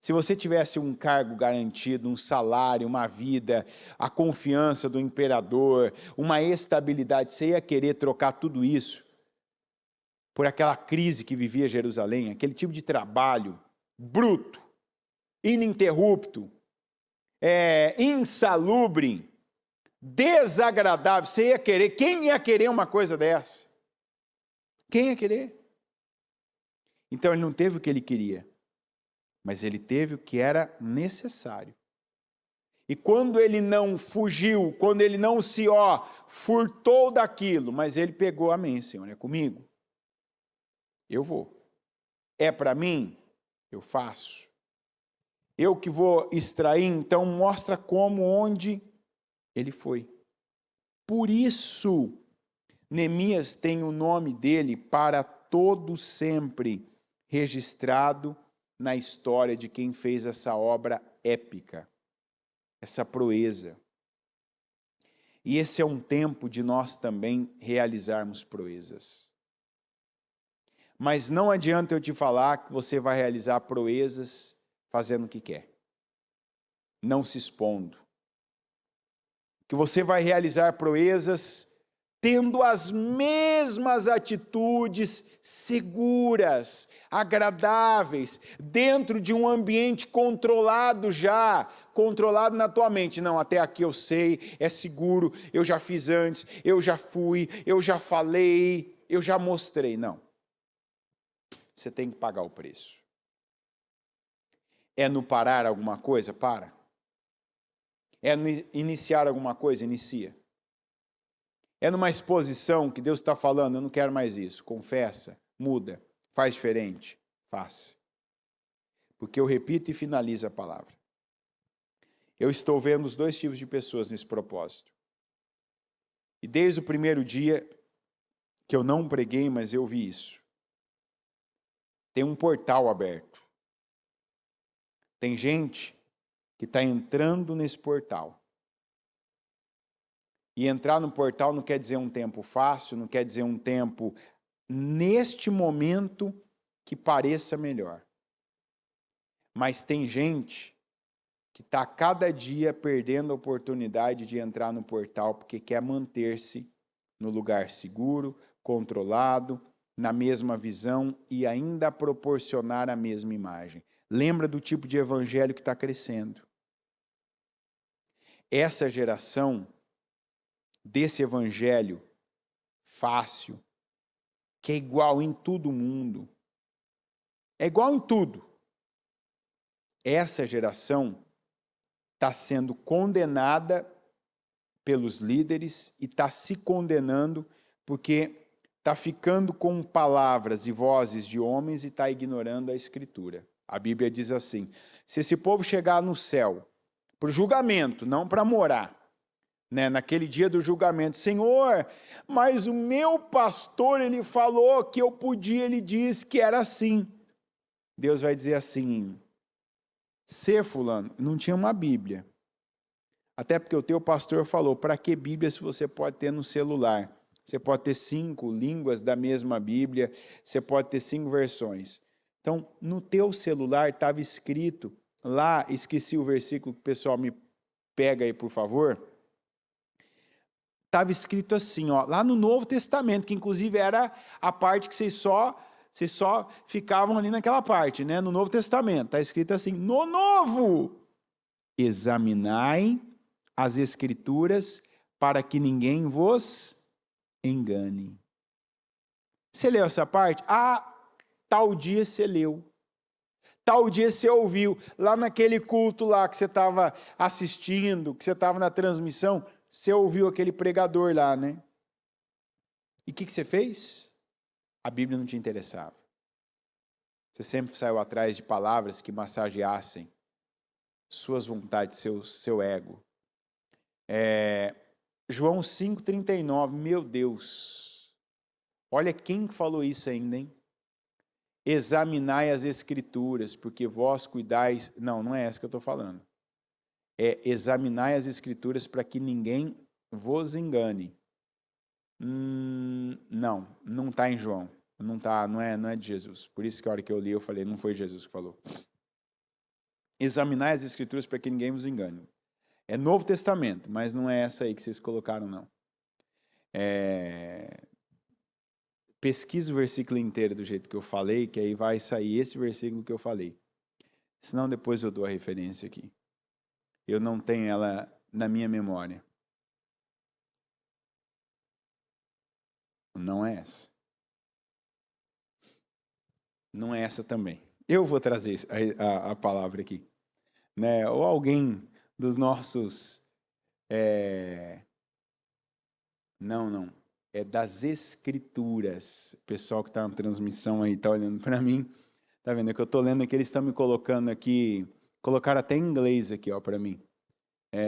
Se você tivesse um cargo garantido, um salário, uma vida, a confiança do imperador, uma estabilidade, você ia querer trocar tudo isso por aquela crise que vivia Jerusalém, aquele tipo de trabalho bruto, ininterrupto, insalubre, desagradável. Você ia querer? Quem ia querer uma coisa dessa? Quem ia querer? Então ele não teve o que ele queria, mas ele teve o que era necessário. E quando ele não fugiu, quando ele não se furtou daquilo, mas ele pegou, amém, Senhor, é comigo? Eu vou. É para mim? Eu faço. Eu que vou extrair, então mostra como, onde ele foi. Por isso, Neemias tem o nome dele para todo sempre registrado na história de quem fez essa obra épica, essa proeza. E esse é um tempo de nós também realizarmos proezas. Mas não adianta eu te falar que você vai realizar proezas fazendo o que quer, não se expondo. Que você vai realizar proezas tendo as mesmas atitudes seguras, agradáveis, dentro de um ambiente controlado controlado na tua mente. Não, até aqui eu sei, é seguro, eu já fiz antes, eu já fui, eu já falei, eu já mostrei. Não, você tem que pagar o preço. É no parar alguma coisa? Para. É no iniciar alguma coisa? Inicia. É numa exposição que Deus está falando, eu não quero mais isso. Confessa, muda, faz diferente, faça. Porque eu repito e finalizo a palavra. Eu estou vendo os dois tipos de pessoas nesse propósito. E desde o primeiro dia, que eu não preguei, mas eu vi isso. Tem um portal aberto. Tem gente que está entrando nesse portal. E entrar no portal não quer dizer um tempo fácil, não quer dizer um tempo, neste momento, que pareça melhor. Mas tem gente que está cada dia perdendo a oportunidade de entrar no portal porque quer manter-se no lugar seguro, controlado, na mesma visão e ainda proporcionar a mesma imagem. Lembra do tipo de evangelho que está crescendo. Essa geração desse evangelho fácil, que é igual em todo mundo, é igual em tudo. Essa geração está sendo condenada pelos líderes e está se condenando porque está ficando com palavras e vozes de homens e está ignorando a Escritura. A Bíblia diz assim, se esse povo chegar no céu, para o julgamento, não para morar, né, naquele dia do julgamento, Senhor, mas o meu pastor, ele falou que eu podia, ele disse que era assim. Deus vai dizer assim, ser fulano, não tinha uma Bíblia. Até porque o teu pastor falou, para que Bíblia se você pode ter no celular? Você pode ter 5 línguas da mesma Bíblia, você pode ter 5 versões. Então, no teu celular estava escrito, lá, esqueci o versículo que o pessoal me pega aí, por favor. Estava escrito assim, ó, lá no Novo Testamento, que inclusive era a parte que vocês só ficavam ali naquela parte, né? No Novo Testamento, está escrito assim, no Novo, examinai as Escrituras para que ninguém vos engane. Você leu essa parte? Ah, tal dia você leu. Tal dia você ouviu, lá naquele culto lá que você estava assistindo, que você estava na transmissão, você ouviu aquele pregador lá, né? E o que você fez? A Bíblia não te interessava. Você sempre saiu atrás de palavras que massageassem suas vontades, seu ego. João 5,39, meu Deus. Olha quem falou isso ainda, hein? Examinai as Escrituras, porque vós cuidais... Não é essa que eu estou falando. É examinai as Escrituras para que ninguém vos engane. Não está em João. Não é de Jesus. Por isso que a hora que eu li, eu falei, não foi Jesus que falou. Examinai as Escrituras para que ninguém vos engane. É Novo Testamento, mas não é essa aí que vocês colocaram, não. Pesquisa o versículo inteiro do jeito que eu falei, que aí vai sair esse versículo que eu falei. Senão depois eu dou a referência aqui. Eu não tenho ela na minha memória. Não é essa. Não é essa também. Eu vou trazer a palavra aqui. Né? Ou alguém dos nossos... Não. É das Escrituras. O pessoal que está na transmissão aí está olhando para mim. Está vendo? É que eu estou lendo aqui, eles estão me colocando aqui. Colocaram até em inglês aqui, ó, para mim.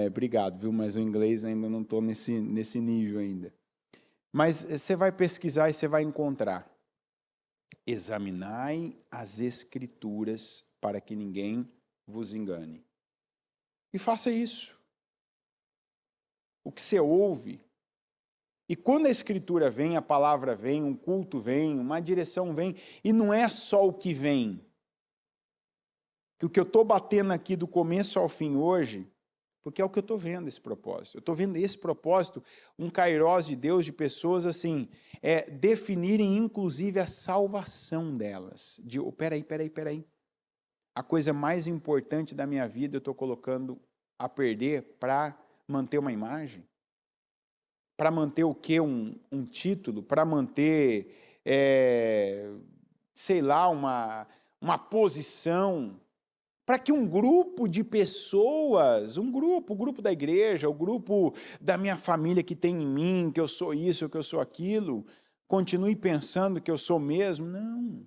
Obrigado, viu? Mas o inglês ainda não estou nesse nível ainda. Mas você vai pesquisar e você vai encontrar. Examinai as Escrituras para que ninguém vos engane. E faça isso. O que você ouve. E quando a Escritura vem, a palavra vem, um culto vem, uma direção vem, e não é só o que vem. Que o que eu estou batendo aqui do começo ao fim hoje, porque é o que eu estou vendo esse propósito. Eu estou vendo esse propósito, um kairós de Deus, de pessoas assim, definirem inclusive a salvação delas. Peraí. A coisa mais importante da minha vida eu estou colocando a perder para manter uma imagem? Para manter o quê? Um título? Para manter sei lá, uma posição, para que um grupo de pessoas, o grupo da igreja, o grupo da minha família que tem em mim, que eu sou isso, que eu sou aquilo, continue pensando que eu sou mesmo. Não.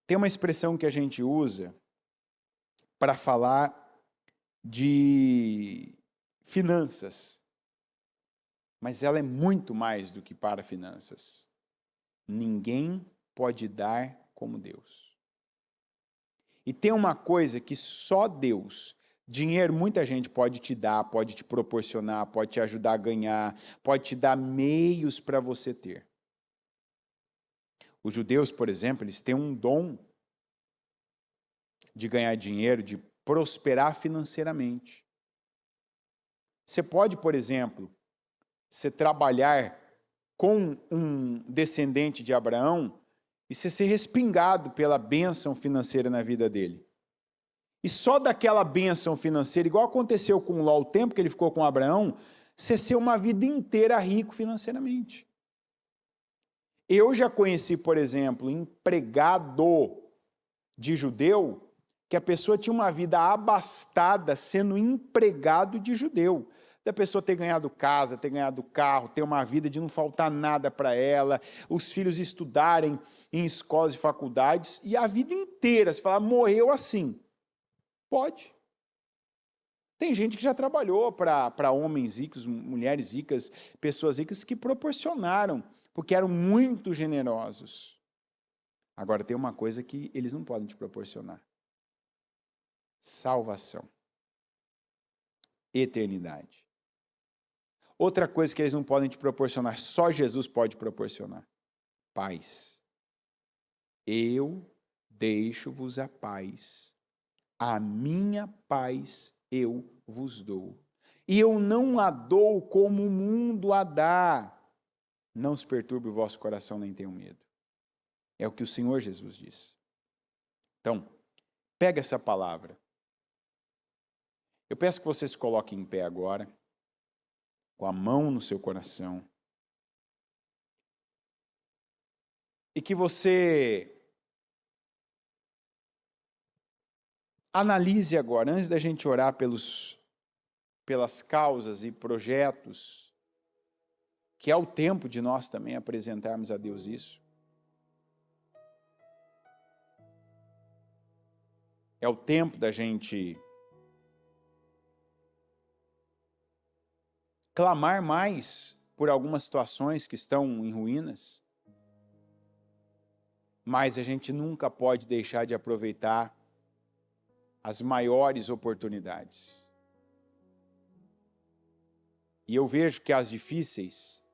Tem uma expressão que a gente usa para falar de finanças, mas ela é muito mais do que para finanças. Ninguém pode dar como Deus. E tem uma coisa que só Deus, dinheiro muita gente pode te dar, pode te proporcionar, pode te ajudar a ganhar, pode te dar meios para você ter. Os judeus, por exemplo, eles têm um dom de ganhar dinheiro, de prosperar financeiramente. Você pode, por exemplo, você trabalhar com um descendente de Abraão e você ser respingado pela bênção financeira na vida dele. E só daquela bênção financeira, igual aconteceu com Ló, o tempo que ele ficou com Abraão, você ser uma vida inteira rico financeiramente. Eu já conheci, por exemplo, empregado de judeu, que a pessoa tinha uma vida abastada sendo empregado de judeu. Da pessoa ter ganhado casa, ter ganhado carro, ter uma vida de não faltar nada para ela, os filhos estudarem em escolas e faculdades, e a vida inteira, se falar, morreu assim. Pode. Tem gente que já trabalhou para homens ricos, mulheres ricas, pessoas ricas que proporcionaram, porque eram muito generosos. Agora tem uma coisa que eles não podem te proporcionar. Salvação. Eternidade. Outra coisa que eles não podem te proporcionar, só Jesus pode proporcionar. Paz. Eu deixo-vos a paz. A minha paz eu vos dou. E eu não a dou como o mundo a dá. Não se perturbe o vosso coração, nem tenham medo. É o que o Senhor Jesus diz. Então, pega essa palavra. Eu peço que você se coloque em pé agora, com a mão no seu coração, e que você analise agora, antes da gente orar pelas causas e projetos, que é o tempo de nós também apresentarmos a Deus isso. É o tempo da gente clamar mais por algumas situações que estão em ruínas, mas a gente nunca pode deixar de aproveitar as maiores oportunidades. E eu vejo que as difíceis,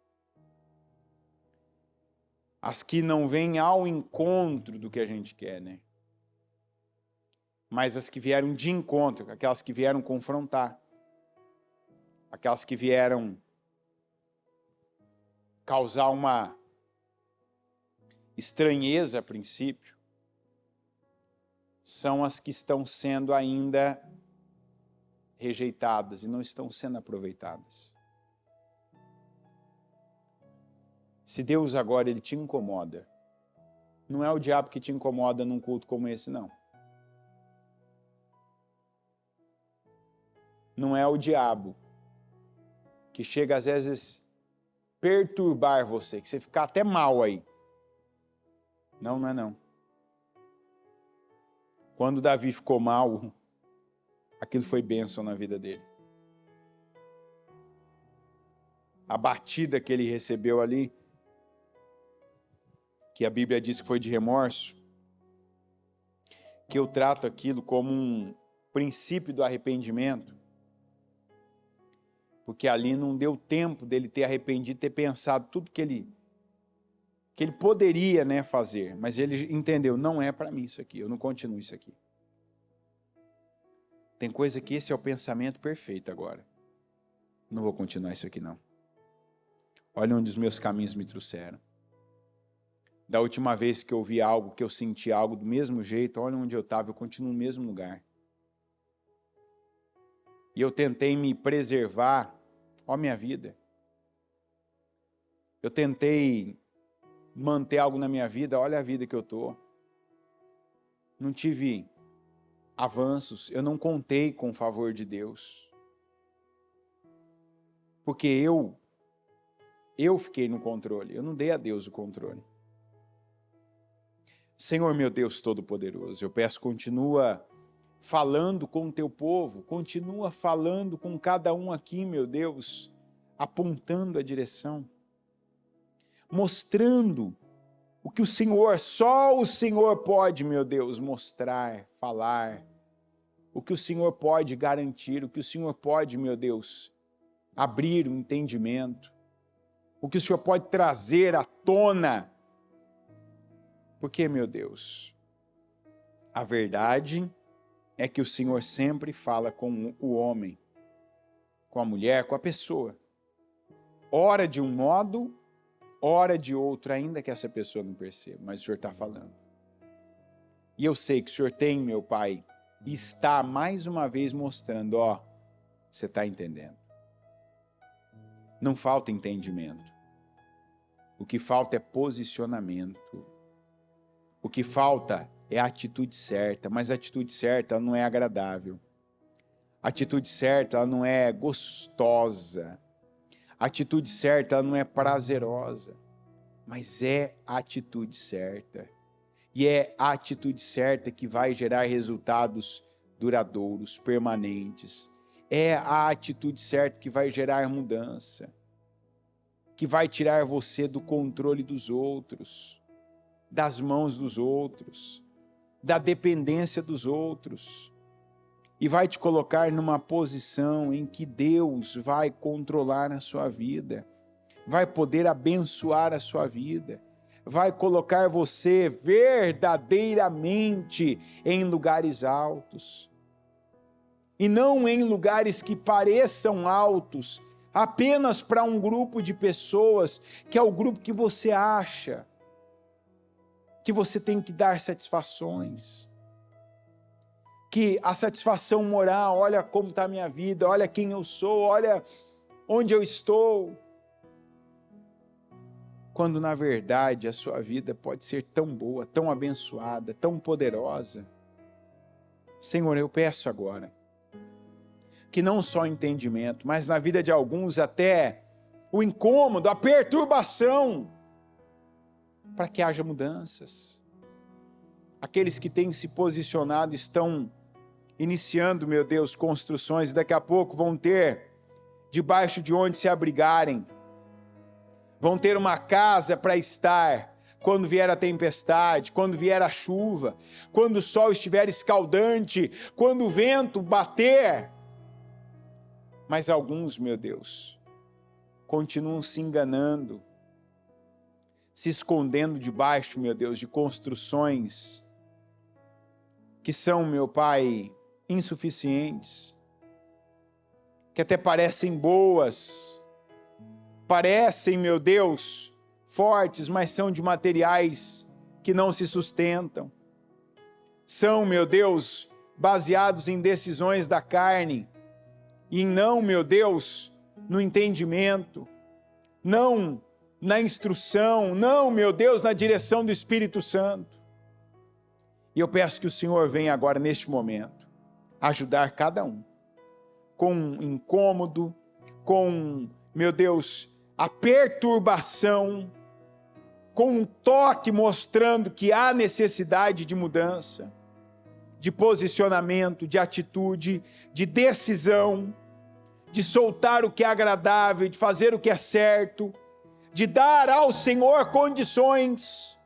as que não vêm ao encontro do que a gente quer, né? Mas as que vieram de encontro, aquelas que vieram confrontar, aquelas que vieram causar uma estranheza a princípio, são as que estão sendo ainda rejeitadas e não estão sendo aproveitadas. Se Deus agora ele te incomoda, não é o diabo que te incomoda num culto como esse, não. Não é o diabo que chega às vezes perturbar você, que você ficar até mal aí. Não, não é não. Quando Davi ficou mal, aquilo foi bênção na vida dele. A batida que ele recebeu ali, que a Bíblia diz que foi de remorso, que eu trato aquilo como um princípio do arrependimento, porque ali não deu tempo dele ter arrependido, ter pensado tudo que ele poderia, né, fazer, mas ele entendeu, não é para mim isso aqui, eu não continuo isso aqui. Tem coisa que esse é o pensamento perfeito agora. Não vou continuar isso aqui não. Olha onde os meus caminhos me trouxeram. Da última vez que eu vi algo, que eu senti algo do mesmo jeito, olha onde eu estava, eu continuo no mesmo lugar. E eu tentei me preservar, ó minha vida. Eu tentei manter algo na minha vida, olha a vida que eu estou. Não tive avanços, eu não contei com o favor de Deus. Porque eu fiquei no controle, eu não dei a Deus o controle. Senhor meu Deus Todo-Poderoso, eu peço, continua falando com o teu povo, continua falando com cada um aqui, meu Deus, apontando a direção, mostrando o que o Senhor, só o Senhor pode, meu Deus, mostrar, falar, o que o Senhor pode garantir, o que o Senhor pode, meu Deus, abrir o entendimento, o que o Senhor pode trazer à tona. Porque, meu Deus, a verdade é que o Senhor sempre fala com o homem, com a mulher, com a pessoa. Ora de um modo, ora de outro, ainda que essa pessoa não perceba, mas o Senhor está falando. E eu sei que o Senhor tem, meu Pai, e está mais uma vez mostrando, ó, você está entendendo. Não falta entendimento. O que falta é posicionamento. O que falta é a atitude certa, mas a atitude certa ela não é agradável. A atitude certa ela não é gostosa. A atitude certa ela não é prazerosa, mas é a atitude certa. E é a atitude certa que vai gerar resultados duradouros, permanentes. É a atitude certa que vai gerar mudança, que vai tirar você do controle dos outros, das mãos dos outros, da dependência dos outros, e vai te colocar numa posição em que Deus vai controlar a sua vida, vai poder abençoar a sua vida, vai colocar você verdadeiramente em lugares altos, e não em lugares que pareçam altos, apenas para um grupo de pessoas, que é o grupo que você acha que você tem que dar satisfações, que a satisfação moral, olha como está a minha vida, olha quem eu sou, olha onde eu estou, quando na verdade a sua vida pode ser tão boa, tão abençoada, tão poderosa. Senhor, eu peço agora, que não só o entendimento, mas na vida de alguns até o incômodo, a perturbação, para que haja mudanças. Aqueles que têm se posicionado estão iniciando, meu Deus, construções, e daqui a pouco vão ter debaixo de onde se abrigarem, vão ter uma casa para estar quando vier a tempestade, quando vier a chuva, quando o sol estiver escaldante, quando o vento bater. Mas alguns, meu Deus, continuam se enganando, se escondendo debaixo, meu Deus, de construções que são, meu Pai, insuficientes, que até parecem boas, parecem, meu Deus, fortes, mas são de materiais que não se sustentam. São, meu Deus, baseados em decisões da carne, e não, meu Deus, no entendimento, não na instrução, não, meu Deus, na direção do Espírito Santo. E eu peço que o Senhor venha agora, neste momento, ajudar cada um, com um incômodo, com, meu Deus, a perturbação, com um toque mostrando que há necessidade de mudança, de posicionamento, de atitude, de decisão, de soltar o que é agradável, de fazer o que é certo, de dar ao Senhor condições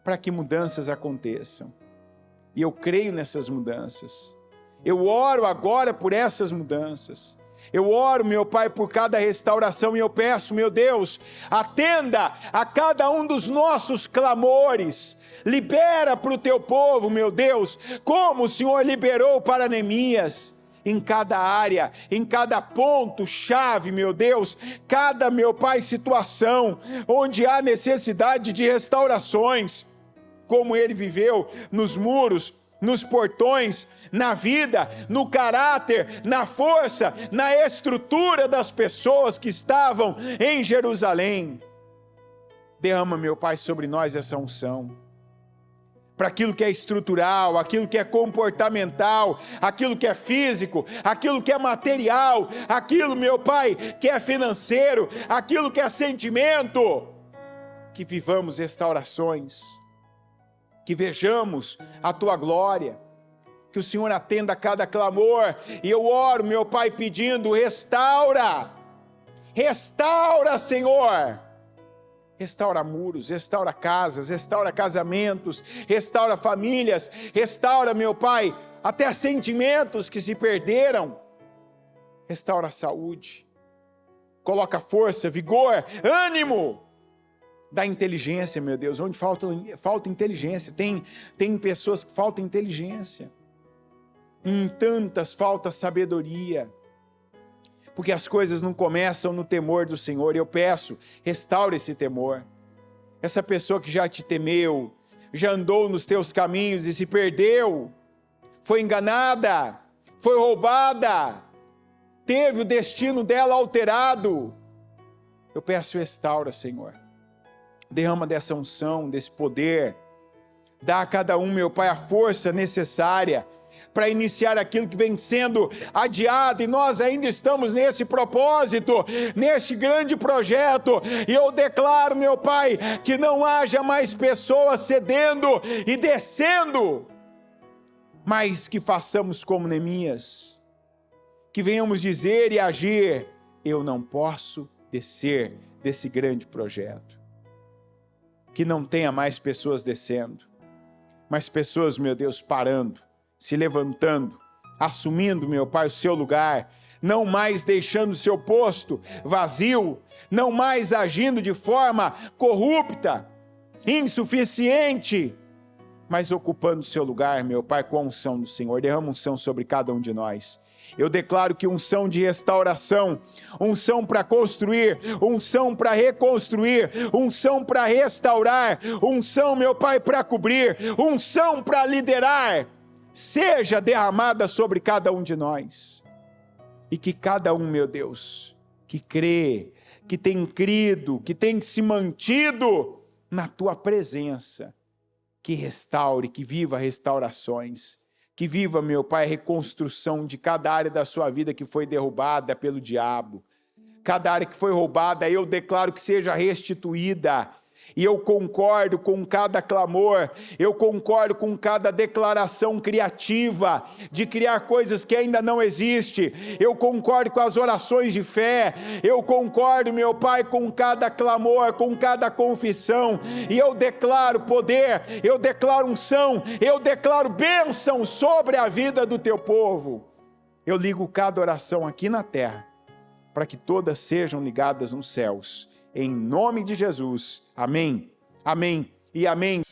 para que mudanças aconteçam. E eu creio nessas mudanças. Eu oro agora por essas mudanças. Eu oro, meu Pai, por cada restauração, e eu peço, meu Deus, atenda a cada um dos nossos clamores. Libera para o teu povo, meu Deus, como o Senhor liberou para Neemias, em cada área, em cada ponto chave, meu Deus, cada, meu Pai, situação onde há necessidade de restaurações, como ele viveu nos muros, nos portões, na vida, no caráter, na força, na estrutura das pessoas que estavam em Jerusalém. Derrama, meu Pai, sobre nós essa unção. Para aquilo que é estrutural, aquilo que é comportamental, aquilo que é físico, aquilo que é material, aquilo, meu Pai, que é financeiro, aquilo que é sentimento. Que vivamos restaurações, que vejamos a Tua glória, que o Senhor atenda a cada clamor. E eu oro, meu Pai, pedindo: restaura, Senhor. Restaura muros, restaura casas, restaura casamentos, restaura famílias, restaura, meu Pai, até sentimentos que se perderam. Restaura a saúde, coloca força, vigor, ânimo. Dá inteligência, meu Deus, onde falta inteligência, tem pessoas que faltam inteligência. Em tantas falta sabedoria. Porque as coisas não começam no temor do Senhor. E eu peço, restaure esse temor. Essa pessoa que já te temeu, já andou nos teus caminhos e se perdeu, foi enganada, foi roubada, teve o destino dela alterado. Eu peço, restaura, Senhor. Derrama dessa unção, desse poder. Dá a cada um, meu Pai, a força necessária para iniciar aquilo que vem sendo adiado, e nós ainda estamos nesse propósito, neste grande projeto, e eu declaro, meu Pai, que não haja mais pessoas cedendo e descendo, mas que façamos como Neemias, que venhamos dizer e agir: eu não posso descer desse grande projeto. Que não tenha mais pessoas descendo, mas pessoas, meu Deus, parando, se levantando, assumindo, meu Pai, o seu lugar, não mais deixando o seu posto vazio, não mais agindo de forma corrupta, insuficiente, mas ocupando o seu lugar, meu Pai, com a unção do Senhor. Derrama unção sobre cada um de nós. Eu declaro que unção de restauração, unção para construir, unção para reconstruir, unção para restaurar, unção, meu Pai, para cobrir, unção para liderar, seja derramada sobre cada um de nós. E que cada um, meu Deus, que crê, que tem crido, que tem se mantido na Tua presença, que restaure, que viva restaurações, que viva, meu Pai, a reconstrução de cada área da sua vida que foi derrubada pelo diabo. Cada área que foi roubada, eu declaro que seja restituída. E eu concordo com cada clamor, eu concordo com cada declaração criativa, de criar coisas que ainda não existem. Eu concordo com as orações de fé, eu concordo, meu Pai, com cada clamor, com cada confissão. E eu declaro poder, eu declaro unção, eu declaro bênção sobre a vida do Teu povo. Eu ligo cada oração aqui na terra, para que todas sejam ligadas nos céus. Em nome de Jesus. Amém. Amém e amém.